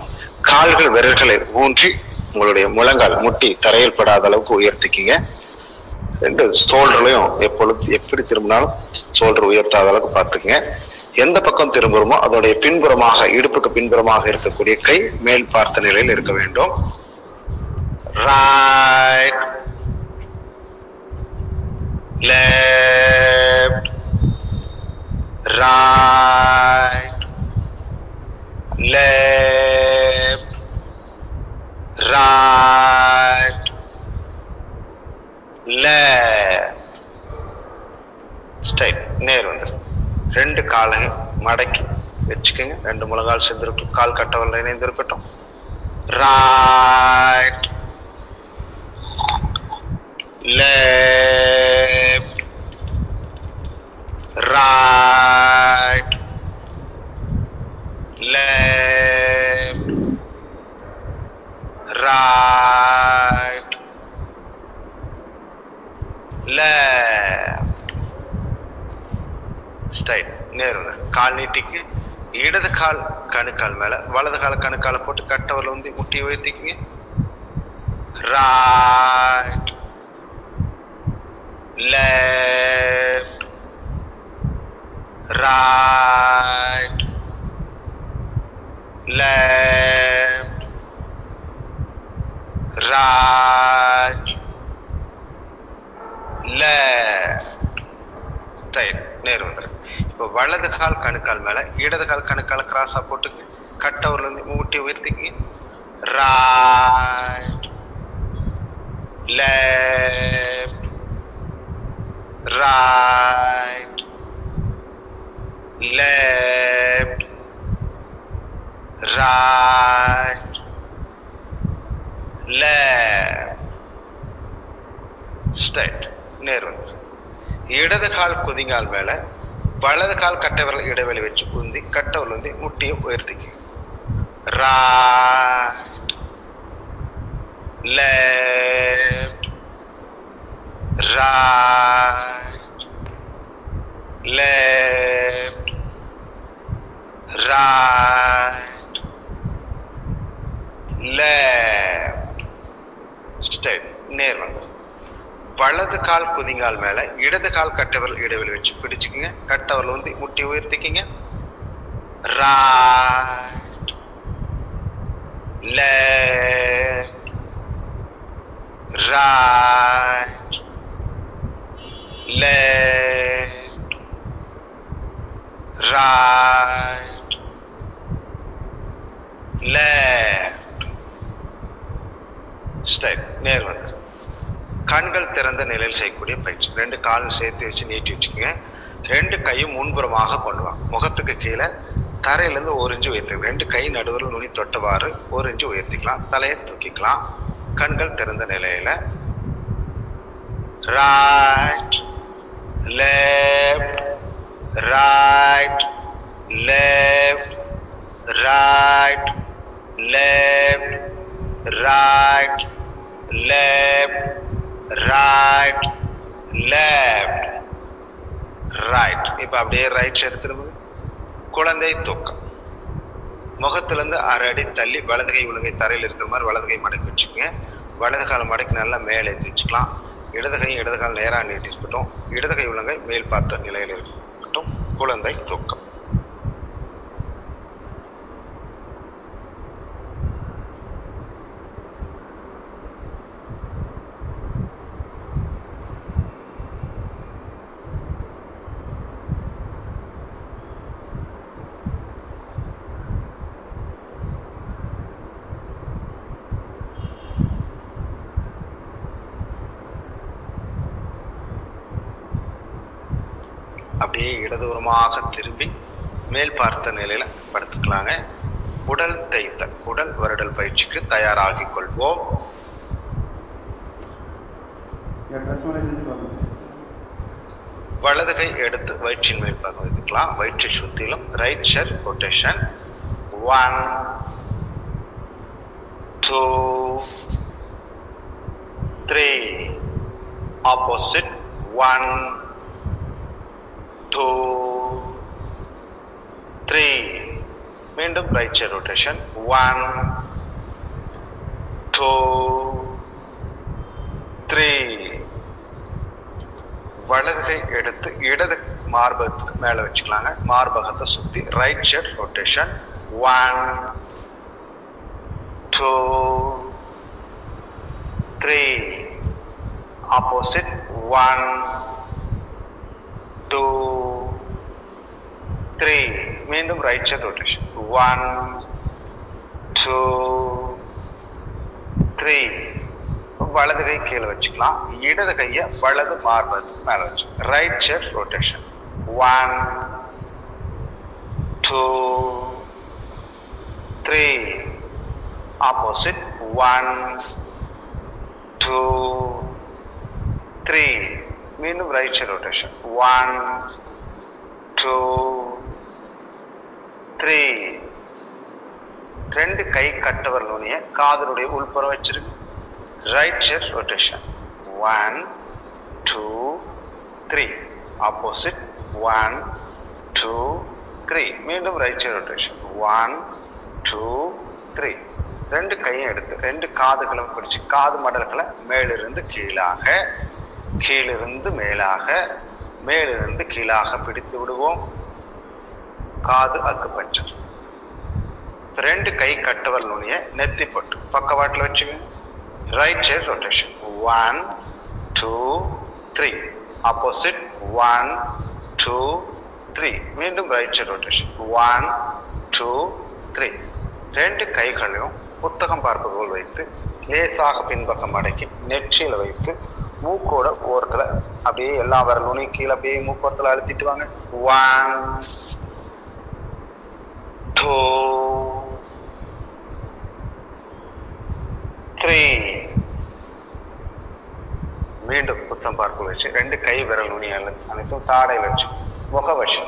கால்கள் விரல்களை ஊன்றி உங்களுடைய முழங்கால் முட்டி தரையில் படாத அளவுக்கு உயர்த்திக்கிங்க. ரெண்டு ஷோல்டர்லையும் எப்பொழுது எப்படி திரும்பினாலும் ஷோல்டர் உயர்த்தாத அளவுக்கு பார்த்துக்குங்க. எந்த பக்கம் திரும்புறோமோ அதோடைய பின்புறமாக இடுப்புக்கு பின்புறமாக இருக்கக்கூடிய கை மேல் பார்த்த நிலையில் இருக்க வேண்டும். Right left right left right left. Straight நேர் வந்து ரெண்டு காலையும் மடக்கி வச்சுக்கோங்க. ரெண்டு முழங்கால் சேர்ந்துருக்கும். கால் கட்டவரில் இணைந்து இருக்கட்டும். Right left right left right left. Straight நேர். கால் நீட்டிக்கு இடது கால் கணுக்கால் மேல வலது கால கணுக்கால போட்டு கட்டவரில் வந்து முட்டி உயர்த்திக்குங்க. Right left right left right left. Straight நேர் வந்துரு. இப்போ வலது கால் கணுக்கால் மேல இடது கால் கணுக்கால கிராஸா போட்டுக்கு கட்டவரில் இருந்து மூட்டி உயர்த்திக்கு. Right left right left right left. Straight நேர் வந்து இடது கால் குதிங்கால் மேல வலது கால் கட்டை விரல் இடைவெளி வச்சு குந்தி கட்டவரில் வந்து முட்டியை உயர்த்திக்கு. Right left right left, right, left. Straight, நேர் வந்து வலது கால் குதிங்கால் மேல இடது கால் கட்டவரல் இடைவெளி வச்சு பிடிச்சுக்குங்க. கட்டவரல் வந்து முட்டி உயர்த்திக்கிங்க. Right left right left right left step நேர் வந்து கண்கள் திறந்த நிலையில் செய்யக்கூடிய பயிற்சி. 2 காலும் சேர்த்து வச்சு நீட்டி வச்சுக்கோங்க. 2 கையும் முன்புறமாக கொண்டு வாங்க. முகத்துக்கு கீழே தரையிலிருந்து 1 இன்ச்சு உயர்த்திக்கலாம். 2 கை நடுவில் நுனி தொட்டவாறு 1 இன்ச்சு உயர்த்திக்கலாம். தலையை தூக்கிக்கலாம். கண்கள் திறந்த நிலையில right left right left right left right left right left right. இப்போ அப்படியே ரைட் சைடு திரும்ப குழந்தை தூக்கம். முகத்திலிருந்து 1/2 அடி தள்ளி வலது கை உள்ளங்கை தரையில் இருக்கிற மாதிரி வலது கை மடக்கி வச்சுக்கோங்க. வலது கால் மடக்கி நல்லா மேலே ஏற்றி வச்சுக்கலாம். இடது கை இடது கால் நேராக நீட்டி இருக்கட்டும். இடது கை உள்ளங்கை மேல் பார்த்த நிலையில் இருக்கட்டும். குழந்தை தூக்கம். அப்படியே இடதுபுறமாக திரும்பி மேல் பார்த்த நிலையில படுத்துக்கலாங்க. உடல் தேய்த்தல் உடல் வருடல் பயிற்சிக்கு தயாராகிக் கொள்வோம். வலது கை எடுத்து வயிற்றின் மேல் பார்க்க வைத்துக்கலாம். வயிற்றை சுத்திலும் ரைட் ஷர் ரொட்டேஷன். 1 2 3 ஆப்போசிட் 1 2 3 மீண்டும் ரைட் சைடு ரொட்டேஷன் 1 2 3 வலது கை எடுத்து இடது மார்பகத்துக்கு மேல வச்சுக்கலாங்க. மார்பகத்தை சுத்தி ரைட் சைடு ரொட்டேஷன் 1 2 3 ஆப்போசிட் 1 2 3 மீண்டும் ரைட் சைடு ரொட்டேஷன் 1 2 3 வலது கை கீழே வச்சுக்கலாம். இடது கையை வலது மார்பகத்துக்கு மேல வச்சு ரைட் சைடு ரொட்டேஷன் 1 2 3 ஆப்போசிட் 1 2 3 மீண்டும் ரைட் சைடு ரொட்டேஷன் 1 2 3 2 கை கட்டவரல் நுனியை காதலுடைய உள்புறம் வச்சிருக்கு. ரைட் சைடு ரொட்டேஷன் 1 2 3 ஆப்போசிட் 1 2 3 மீண்டும் ரைட் சைடு ரொட்டேஷன் 1 2 3 2 கையும் எடுத்து 2 காதுகளும் பிடிச்சு காது மடல்களை மேலிருந்து கீழாக கீழிருந்து மேலாக மேலிருந்து கீழாக பிடித்து விடுவோம். காது அக்குபஞ்சர். 2 கை கட்டவரல் நுனியை நெத்தி போட்டு பக்கவாட்டில் வச்சுங்க. ரைட் சைடு ரொட்டேஷன் 1 2 3 ஆப்போசிட் 1 2 3 மீண்டும் ரைட் சைடு ரொட்டேஷன் 1 2 3 2 கைகளையும் புத்தகம் பார்ப்பது வைத்து லேசாக பின்பக்கம் அடக்கி நெற்றியில வைத்து மூக்கோட ஓரத்துல அப்படியே எல்லா விரல் நுனி கீழே அப்படியே மூக்கோரத்துல அழுத்திட்டு வாங்க. 1 2 3 மீண்டும் புத்தம் பார்க்க வச்சு 2 கை விரல் நுனி அனைத்தும் தாடையில் வச்சு முக வச்சு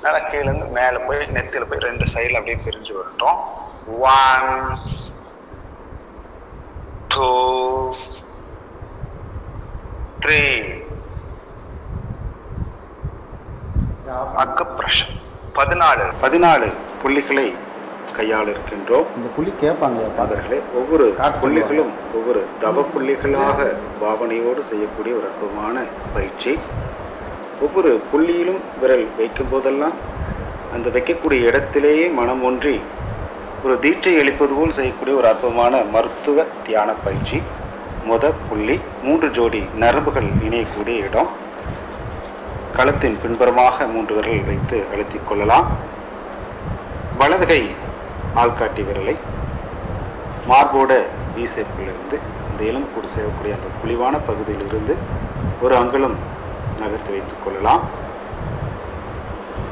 நல்லா கீழே இருந்து மேல போய் நெத்தியில போய் 2 சைடுல அப்படியே பிரிஞ்சு வரட்டும். 1 2 3 அக்குப்ரெஷர் 14 புள்ளிகளை கையாள இருக்கின்றோம். இந்த புள்ளி கேட்பாங்க அவர்களே, ஒவ்வொரு புள்ளிகளும் ஒவ்வொரு தவ புள்ளிகளாக பாவனையோடு செய்யக்கூடிய ஒரு அற்புதமான பயிற்சி. ஒவ்வொரு புள்ளியிலும் விரல் வைக்கும் போதெல்லாம் அந்த வைக்கக்கூடிய இடத்திலேயே மனம் ஒன்றி ஒரு தீட்சை அளிப்பது போல் செய்யக்கூடிய ஒரு அற்புதமான மருத்துவ தியான பயிற்சி. புள்ளி 3 ஜோடி நரம்புகள் இணையக்கூடிய இடம். களத்தின் பின்புறமாக 3 விரல் வைத்து அழுத்திக் கொள்ளலாம். வலதுகை ஆள்காட்டி விரலை மார்போட வீசப்பிலிருந்து இந்த எலும்பு செய்யக்கூடிய அந்த குழிவான பகுதியிலிருந்து ஒரு அங்குலம் நகர்த்தி வைத்துக் கொள்ளலாம்.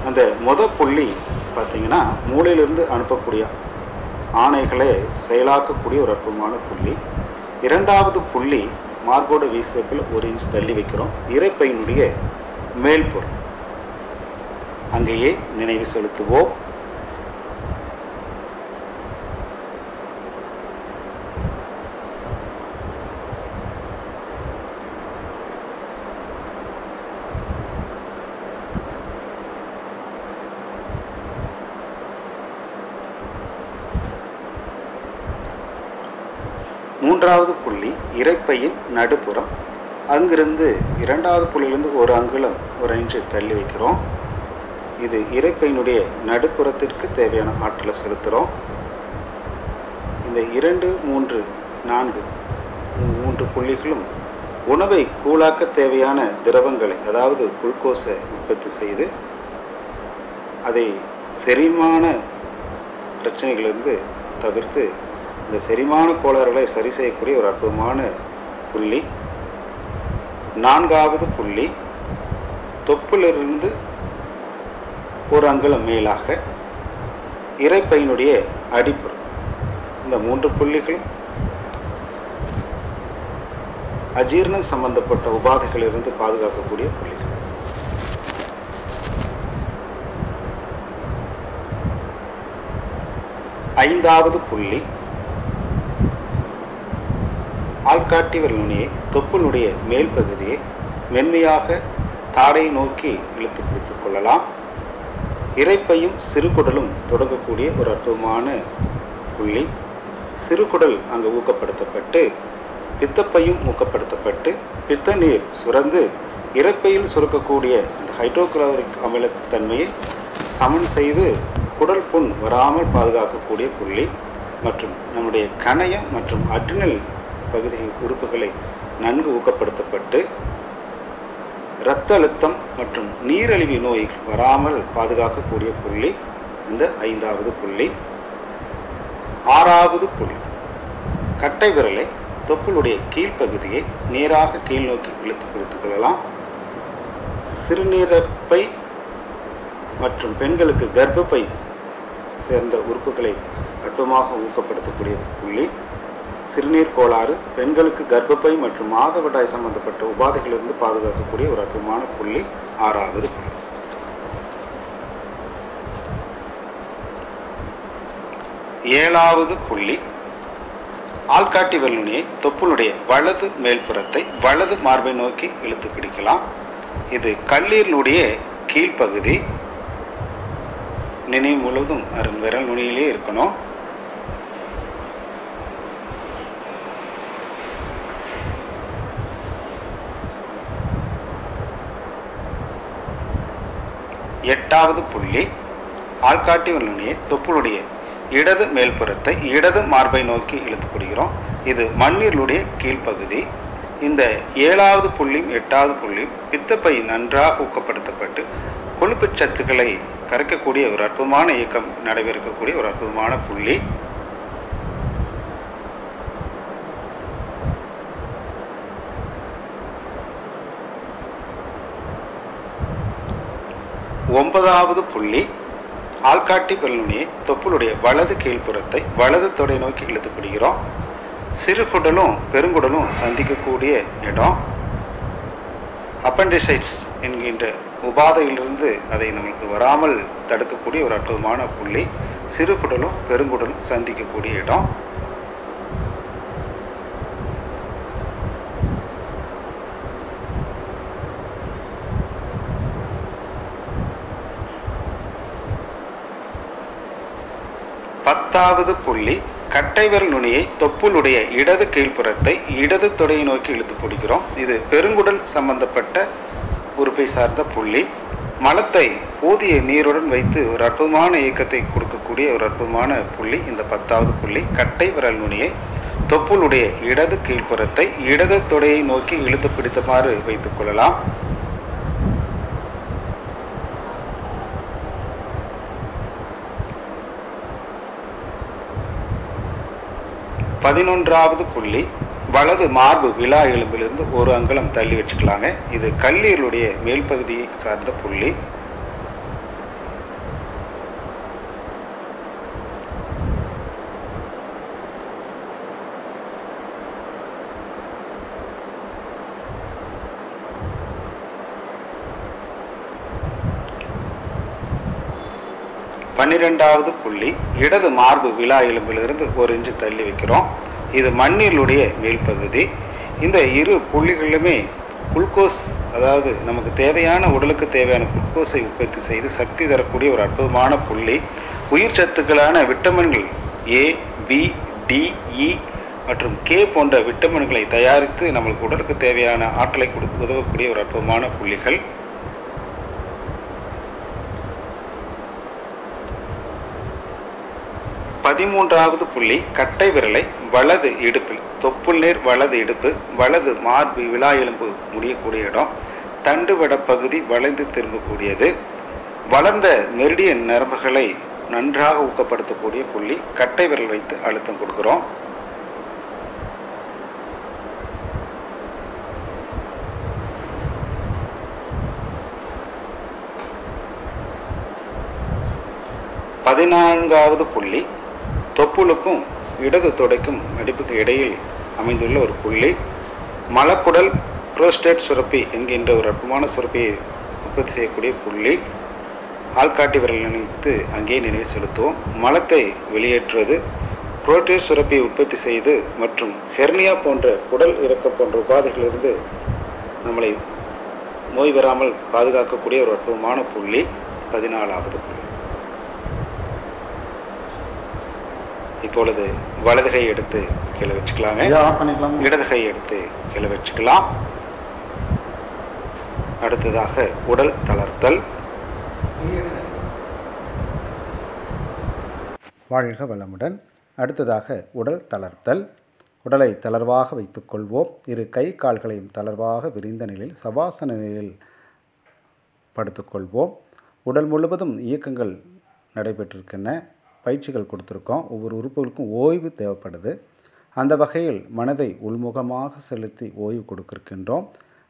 அந்த புள்ளி பார்த்தீங்கன்னா மூளையிலிருந்து அனுப்பக்கூடிய ஆணைகளை செயலாக்கக்கூடிய ஒரு அற்புதமான புள்ளி. 2வது புள்ளி மார்போட வீசப்பில் 1 இன்ச் தள்ளி வைக்கிறோம். இரைப்பையினுடைய மேல்புறம் அங்கேயே நினைவு செலுத்துவோம். மூன்றாவது புள்ளி இரைப்பையின் நடுப்புறம். அங்கிருந்து 2வது புள்ளியிலிருந்து 1 அங்குலம் 1 இன்ச்சு தள்ளி வைக்கிறோம். இது இரைப்பையினுடைய நடுப்புறத்திற்கு தேவையான ஆற்றலை செலுத்துகிறோம். இந்த 2, 3, 4 3 புள்ளிகளும் உணவை கூழாக்க தேவையான திரவங்களை, அதாவது குளுக்கோஸை உற்பத்தி செய்து அதை செரிமான பிரச்சனைகளிலிருந்து தவிர்த்து இந்த செரிமான கோளாறுகளை சரி செய்யக்கூடிய ஒரு அற்புதமான புள்ளி. 4வது புள்ளி தொப்பிலிருந்து 1 அங்குலம் மேலாக இரைப்பையினுடைய அடிப்புறம். இந்த 3 புள்ளிகள் அஜீரணம் சம்பந்தப்பட்ட உபாதைகளிலிருந்து பாதுகாக்கக்கூடிய புள்ளிகள். 5வது புள்ளி ஆள்காட்டி விரல் நுனியை தொப்புளுடைய மேல் பகுதியை மென்மையாக தாடை நோக்கி இழுத்து பிடித்துக் கொள்ளலாம். இரைப்பையும் சிறுகுடலும் தொடங்கக்கூடிய ஒரு அற்புதமான புள்ளி. சிறுகுடல் அங்கு ஊக்கப்படுத்தப்பட்டு பித்தப்பையும் ஊக்கப்படுத்தப்பட்டு பித்த நீர் சுரந்து இரைப்பையில் சுரக்கக்கூடிய அந்த ஹைட்ரோகுளோரிக் அமிலத்தன்மையை சமன் செய்து குடல் புண் வராமல் பாதுகாக்கக்கூடிய புள்ளி. மற்றும் நம்முடைய கணையம் மற்றும் அட்ரினல் பகுதி உறுப்புகளை நன்கு ஊக்கப்படுத்தப்பட்டு இரத்த அழுத்தம் மற்றும் நீரிழிவு நோய் வராமல் பாதுகாக்கக்கூடிய புள்ளி இந்த 5வது புள்ளி. 6வது புள்ளி கட்டை விரலை தொப்புளுடைய கீழ்ப்பகுதியை நேராக கீழ் நோக்கி இழுத்து பிடித்துக் கொள்ளலாம். சிறுநீரகப்பை மற்றும் பெண்களுக்கு கர்ப்பப்பை சேர்ந்த உறுப்புகளை அற்புதமாக ஊக்கப்படுத்தக்கூடிய புள்ளி. சிறுநீர் கோளாறு, பெண்களுக்கு கர்ப்பப்பை மற்றும் மாதவிடாய் சம்பந்தப்பட்ட உபாதைகளிலிருந்து பாதுகாக்கக்கூடிய ஒரு அற்புதமான புள்ளி 6வது புள்ளி. 7வது புள்ளி ஆள்காட்டி விரல் நுனியை தொப்புளுடைய வலது மேல்புறத்தை வலது மார்பை நோக்கி இழுத்து பிடிக்கலாம். இது கல்லீரலுடைய கீழ்ப்பகுதி. நினைவு முழுவதும் விரல் நுனியிலே இருக்கணும். எட்டாவது புள்ளி ஆள்காட்டி விரல் நுனியை தொப்புளுடைய இடது மேல்புறத்தை இடது மார்பை நோக்கி இழுத்து பிடிக்கிறோம். இது மண்ணீரலுடைய கீழ்ப்பகுதி. இந்த 7வது புள்ளியும் 8வது புள்ளியும் பித்தப்பை நன்றாக ஊக்கப்படுத்தப்பட்டு கொழுப்பு சத்துக்களை கரைக்கக்கூடிய ஒரு அற்புதமான இயக்கம் நடைபெறக்கூடிய ஒரு அற்புதமான புள்ளி. ஒன்பதாவது புள்ளி ஆள்காட்டி விரல் நுனியை தொப்புளுடைய வலது கீழ்ப்புறத்தை வலது தொடை நோக்கி இழுத்து பிடிக்கிறோம். சிறுகுடலும் பெருங்குடலும் சந்திக்கக்கூடிய இடம். அப்பெண்டிசைட்ஸ் என்கின்ற உபாதையிலிருந்து அதை நமக்கு வராமல் தடுக்கக்கூடிய ஒரு அற்புதமான புள்ளி. சிறுகுடலும் பெருங்குடலும் சந்திக்கக்கூடிய இடம். 10வது புள்ளி, கட்டை விரல் நுனியை தொப்புளுடைய இடது கீழ்ப்புறத்தை இடது தொடையை நோக்கி இழுத்து பிடிக்கிறோம். இது பெருங்குடல் சம்பந்தப்பட்ட உறுப்பை சார்ந்த புள்ளி. மலத்தை போதிய நீருடன் வைத்து ஒரு அற்புதமான இயக்கத்தை கொடுக்கக்கூடிய ஒரு அற்புதமான புள்ளி இந்த 10வது புள்ளி. கட்டை விரல் நுனியை தொப்புளுடைய இடது கீழ்ப்புறத்தை இடது தொடையை நோக்கி இழுத்து பிடித்தமாறு வைத்துக் கொள்ளலாம். பதினொன்றாவது புள்ளி, வலது மார்பு விலா எலும்பிலிருந்து ஒரு அங்குலம் தள்ளி வச்சுக்கலாங்க. இது கல்லீரலுடைய மேல் பகுதியை சார்ந்த புள்ளி. பன்னிரெண்டாவது புள்ளி, இடது மார்பு விலா எலும்பிலிருந்து 1 இன்ச்சு தள்ளி வைக்கிறோம். இது மண்ணீரலுடைய மேல் பகுதி. இந்த இரு புள்ளிகளிலுமே குளுக்கோஸ், அதாவது நமக்கு தேவையான உடலுக்கு தேவையான குளுக்கோஸை உற்பத்தி செய்து சக்தி தரக்கூடிய ஒரு அற்புதமான புள்ளி. உயிர் சத்துக்களான விட்டமின்கள் A, B, D, E மற்றும் K போன்ற விட்டமின்களை தயாரித்து நம்மளுக்கு உடலுக்கு தேவையான ஆற்றலை உதவக்கூடிய ஒரு அற்புதமான புள்ளிகள். 13வது புள்ளி, கட்டை விரலை வலது இடுப்பில், தொப்புள் நேர் வலது இடுப்பு, வலது மார்பு விலா எலும்பு முடியக்கூடிய இடம், தண்டுவட பகுதி வளைந்து திரும்பக்கூடியது. வளர்ந்த மெரிடியன் நரம்புகளை நன்றாக ஊக்கப்படுத்தக்கூடிய புள்ளி. கட்டை விரல் வைத்து அழுத்தம் கொடுக்கிறோம். பதினான்காவது புள்ளி, தொப்புளுக்கும் இடது தொடைக்கும் நடிப்புக்கு இடையில் அமைந்துள்ள ஒரு புள்ளி. மலக்குடல் புரோஸ்டேட் சுரப்பி என்கின்ற ஒரு அற்புதமான சுரப்பியை உற்பத்தி செய்யக்கூடிய புள்ளி. ஆள்காட்டி விரல் நினைத்து அங்கே நினைவு செலுத்துவோம். மலத்தை வெளியேற்றுவது, புரோஸ்டேட் சுரப்பியை உற்பத்தி செய்து மற்றும் ஹெர்னியா போன்ற குடல் இறக்கம் போன்ற உபாதைகளிலிருந்து நம்மளை நோய் வராமல் பாதுகாக்கக்கூடிய ஒரு அற்புதமான புள்ளி. 14வது புள்ளி. இப்பொழுது வலது கை எடுத்து கீழே வச்சுக்கலாங்க. இடது கை எடுத்து கீழே வச்சுக்கலாம். அடுத்ததாக உடல் தளர்த்தல். வாழ்க வளமுடன். அடுத்ததாக உடல் தளர்த்தல். உடலை தளர்வாக வைத்துக்கொள்வோம். இரு கை கால்களையும் தளர்வாக விரிந்த நிலையில் சவாசன நிலையில் படுத்துக்கொள்வோம். உடல் முழுவதும் இயக்கங்கள் நடைபெற்றிருக்கின்றன. பயிற்சிகள் கொடுத்துருக்கோம். ஒவ்வொரு உறுப்புகளுக்கும் ஓய்வு தேவைப்படுது. அந்த வகையில் மனதை உள்முகமாக செலுத்தி ஓய்வு கொடுக்கின்றோம்.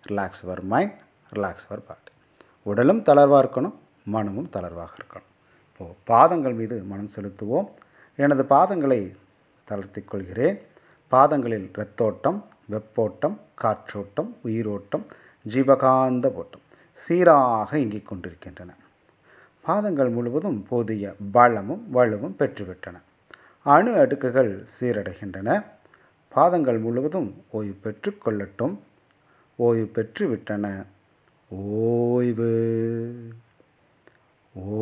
ரிலாக்ஸ் அவர் மைண்ட், ரிலாக்ஸ் அவர் பாடி. உடலும் தளர்வாக இருக்கணும், மனமும் தளர்வாக இருக்கணும். இப்போது பாதங்கள் மீது மனம் செலுத்துவோம். எனது பாதங்களை தளர்த்தி கொள்கிறேன். பாதங்களில் இரத்தோட்டம், வெப்போட்டம், காற்றோட்டம், உயிரோட்டம், ஜீவகாந்த ஓட்டம் சீராக இயங்கிக் கொண்டிருக்கின்றன. பாதங்கள் முழுவதும் போதிய பலமும் வலுவும் பெற்றுவிட்டன. அணு அடுக்குகள் சீரடைகின்றன. பாதங்கள் முழுவதும் ஓய்வு பெற்று கொள்ளட்டும். ஓய்வு பெற்றுவிட்டன. ஓய்வு,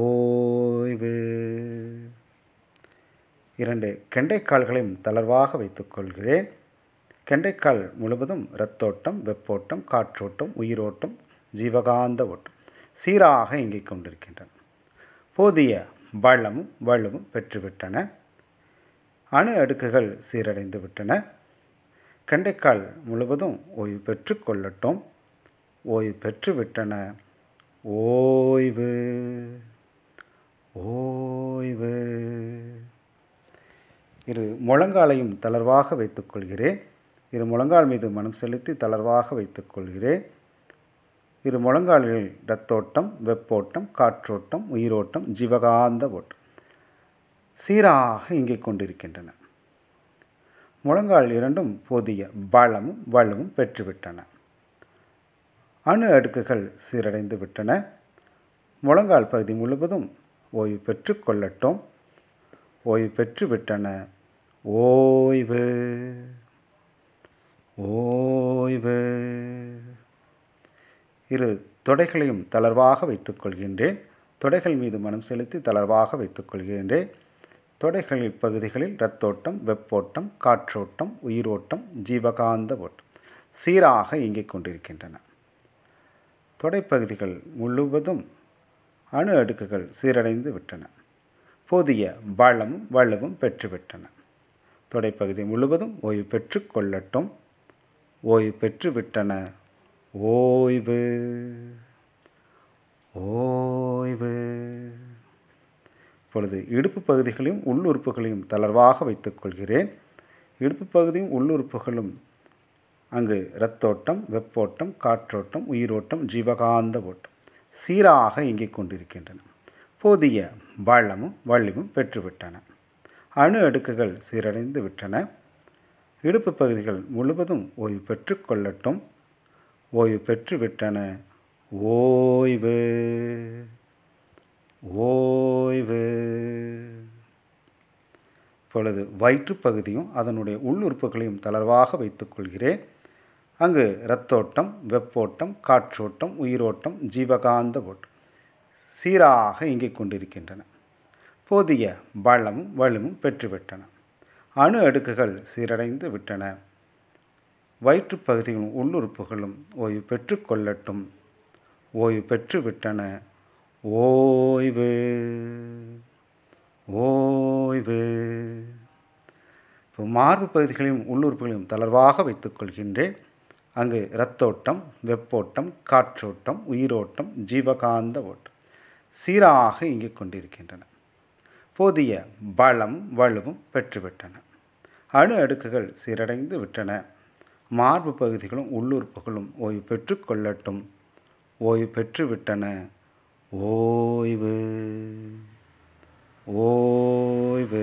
ஓய்வு. 2 கெண்டைக்கால்களையும் தளர்வாக வைத்துக்கொள்கிறேன். கெண்டைக்கால் முழுவதும் இரத்தோட்டம், வெப்போட்டம், காற்றோட்டம், உயிரோட்டம், ஜீவகாந்த ஓட்டம் சீராக இயங்கிக் கொண்டிருக்கின்றன. போதிய பலமும் வலுவும் பெற்றுவிட்டன. அணு அடுக்குகள் சீரடைந்து விட்டன. கெண்டைக்கால் முழுவதும் ஓய்வு பெற்று கொள்ளட்டும். ஓய்வு பெற்றுவிட்டன. ஓய்வு, ஓய்வு. இரு முழங்காலையும் தளர்வாக வைத்துக்கொள்கிறேன். இரு முழங்கால் மீது மனம் செலுத்தி தளர்வாக வைத்துக்கொள்கிறேன். இரு முழங்கால்களில் இரத்தோட்டம், வெப்போட்டம், காற்றோட்டம், உயிரோட்டம், ஜீவகாந்த ஓட்டம் சீராக இயங்கிக் கொண்டிருக்கின்றன. முழங்கால் இரண்டும் போதிய பலமும் வலுவும் பெற்றுவிட்டன. அணு அடுக்குகள் சீரடைந்து விட்டன. முழங்கால் பகுதி முழுவதும் ஓய்வு பெற்று கொள்ளட்டும். ஓய்வு பெற்றுவிட்டன. ஓய்வு, ஓய்வு. இரு தொடைகளையும் தளர்வாக வைத்துக்கொள்கின்றேன். தொடைகள் மீது மனம் செலுத்தி தளர்வாக வைத்துக்கொள்கின்றேன். தொடைகளில் பகுதிகளில் இரத்தோட்டம், வெப்போட்டம், காற்றோட்டம், உயிரோட்டம், ஜீவகாந்த ஓட்டம் சீராக இயங்கிக் கொண்டிருக்கின்றன. தொடைப்பகுதிகள் முழுவதும் அணு அடுக்குகள் சீரடைந்து விட்டன. போதிய பலமும் வலுவும் பெற்றுவிட்டன. தொடைப்பகுதி முழுவதும் ஓய்வு பெற்று கொள்ளட்டும். ஓய்வு பெற்றுவிட்டன. ஓய்வு ஓய்வு. இப்பொழுது இடுப்பு பகுதிகளையும் உள்ளுறுப்புகளையும் தளர்வாக வைத்துக் கொள்கிறேன். இடுப்பு பகுதியும் உள்ளுறுப்புகளும் அங்கு இரத்தோட்டம், வெப்போட்டம், காற்றோட்டம், உயிரோட்டம், ஜீவகாந்த ஓட்டம் சீராக இயங்கிக் கொண்டிருக்கின்றன. போதிய பலமும் வலிவும் பெற்றுவிட்டன. அணு அடுக்குகள் சீரடைந்து விட்டன. இடுப்பு பகுதிகள் முழுவதும் ஓய்வு பெற்று கொள்ளட்டும். ஓய்வு பெற்றுவிட்டன. ஓய்வு ஓய்வு. இப்பொழுது வயிற்றுப்பகுதியும் அதனுடைய உள்ளுறுப்புகளையும் தளர்வாக வைத்துக் கொள்கிறேன். அங்கு இரத்தோட்டம், வெப்போட்டம், காற்றோட்டம், உயிரோட்டம், ஜீவகாந்த ஓட்டம் சீராக இயங்கிக் கொண்டிருக்கின்றன. போதிய பலமும் வலுவும் பெற்றுவிட்டன. அணு அடுக்குகள் சீரடைந்து விட்டன. வயிற்றுப்பகுதியும் உள்ளுறுப்புகளும் ஓய்வு பெற்று கொள்ளட்டும். ஓய்வு பெற்றுவிட்டன. ஓய்வு ஓய்வு. இப்போ மார்பு பகுதிகளையும் உள்ளுறுப்புகளையும் தளர்வாக வைத்துக் கொள்கின்றேன். அங்கு இரத்தோட்டம், வெப்போட்டம், காற்றோட்டம், உயிரோட்டம், ஜீவகாந்த ஓட்டம் சீராக இயங்கிக் கொண்டிருக்கின்றன. போதிய பலம் வலுவும் பெற்றுவிட்டன. அணு அடுக்குகள் சீரடைந்து விட்டன. மார்பு பகுதிகளும் உள்ளுறுப்புகளும் ஓய்வு பெற்று கொள்ளட்டும். ஓய்வு பெற்றுவிட்டன. ஓய்வு ஓய்வு.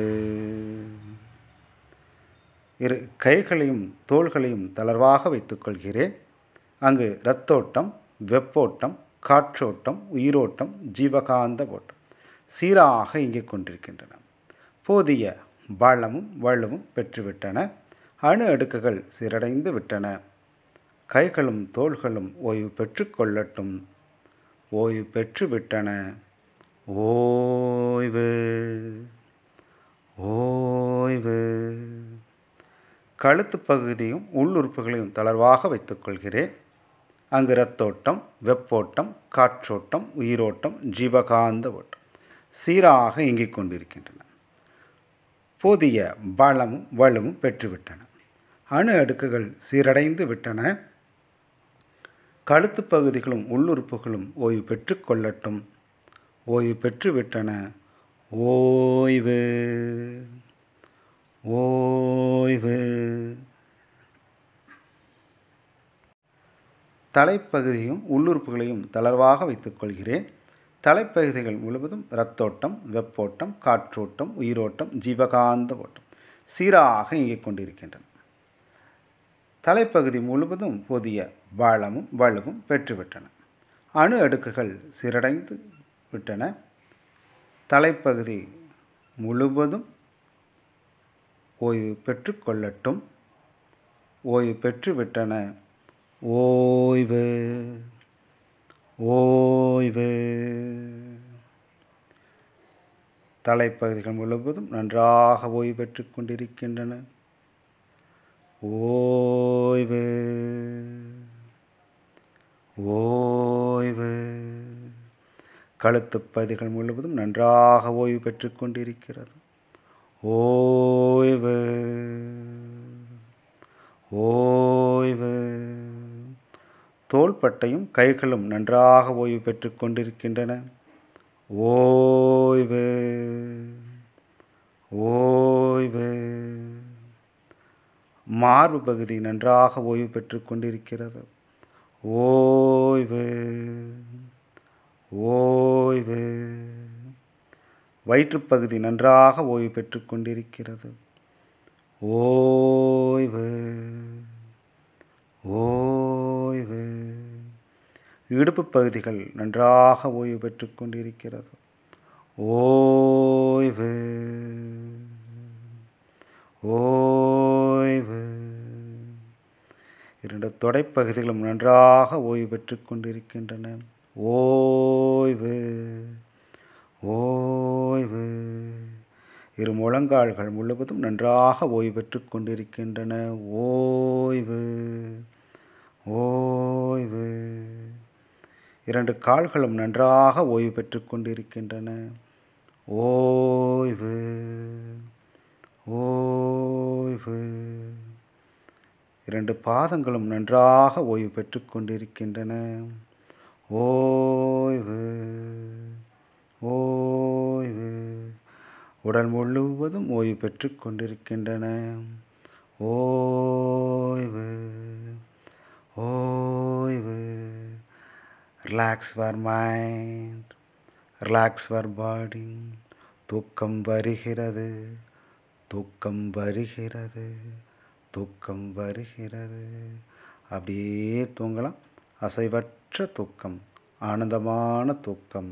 இரு கைகளையும் தோள்களையும் தளர்வாக வைத்துக் கொள்கிறேன். அங்கு இரத்தோட்டம், வெப்போட்டம், காற்றோட்டம், உயிரோட்டம், ஜீவகாந்த ஓட்டம் சீராக இயங்கிக் கொண்டிருக்கின்றன. போதிய பலமும் வலுவும் பெற்றுவிட்டன. அணு அடுக்குகள் சீரடைந்து விட்டன. கைகளும் தோள்களும் ஓய்வு பெற்று கொள்ளட்டும். ஓய்வு பெற்றுவிட்டன. ஓய்வு ஓய்வு. கழுத்து பகுதியும் உள்ளுறுப்புகளையும் தளர்வாக வைத்துக் கொள்கிறேன். அங்கு இரத்தோட்டம், வெப்போட்டம், காற்றோட்டம், உயிரோட்டம், ஜீவகாந்த ஓட்டம் சீராக இயங்கிக் கொண்டிருக்கின்றன. போதிய பலமும் வலுவும் பெற்றுவிட்டன. அணு அடுக்குகள் சீரடைந்து விட்டன. கழுத்து பகுதிகளும் உள்ளுறுப்புகளும் ஓய்வு பெற்று கொள்ளட்டும். ஓய்வு பெற்றுவிட்டன. ஓய்வு ஓய்வு. தலைப்பகுதியும் உள்ளுறுப்புகளையும் தளர்வாக வைத்துக் கொள்கிறேன். தலைப்பகுதிகள் முழுவதும் இரத்தோட்டம், வெப்போட்டம், காற்றோட்டம், உயிரோட்டம், ஜீவகாந்த ஓட்டம் சீராக இயங்கிக் கொண்டிருக்கின்றன. தலைப்பகுதி முழுவதும் போதிய பலமும் வலுவும் பெற்றுவிட்டன. அணு அடுக்குகள் சீரடைந்து விட்டன. தலைப்பகுதி முழுவதும் ஓய்வு பெற்று கொள்ளட்டும். ஓய்வு பெற்றுவிட்டன. ஓய்வு ஓய்வு. தலைப்பகுதிகள் முழுவதும் நன்றாக ஓய்வு பெற்று கொண்டிருக்கின்றன. ஓய்வு ஓய்வு. கழுத்துப் பகுதிகள் முழுவதும் நன்றாக ஓய்வு பெற்று கொண்டிருக்கிறது. ஓய்வு ஓய்வு. தோள்பட்டையும் கைகளும் நன்றாக ஓய்வு பெற்று கொண்டிருக்கின்றன. ஓய்வு ஓய்வு. மார்பு பகுதி நன்றாக ஓய்வு பெற்று கொண்டிருக்கிறது. ஓய்வு ஓய்வு. வயிற்றுப்பகுதி நன்றாக ஓய்வு பெற்று கொண்டிருக்கிறது. ஓய்வு ஓய்வு. இடுப்பு பகுதிகள் நன்றாக ஓய்வு பெற்று கொண்டிருக்கிறது. ஓய்வு ஓய்வு. இரண்டு தொடைப்பகுதிகளும் நன்றாக ஓய்வு பெற்று கொண்டிருக்கின்றன. ஓய்வு ஓய்வு. இரு முழங்கால்கள் முழுவதும் நன்றாக ஓய்வு பெற்று கொண்டிருக்கின்றன. ஓய்வு, ஓய்வு. 2 கால்களும் நன்றாக ஓய்வு பெற்று கொண்டிருக்கின்றன. ஓய்வு, ஓய்வு. 2 பாதங்களும் நன்றாக ஓய்வு பெற்று கொண்டிருக்கின்றன. ஓய்வு, ஓய்வு. உடல் முழுவதும் ஓய்வு பெற்று கொண்டிருக்கின்றன. ஓய்வு, ஓய்வு. Relax your mind, relax your body. தூக்கம் வருகிறது, தூக்கம் வருகிறது, தூக்கம் வருகிறது. அப்படியே தூங்கலாம். அசைவற்ற தூக்கம், ஆனந்தமான தூக்கம்.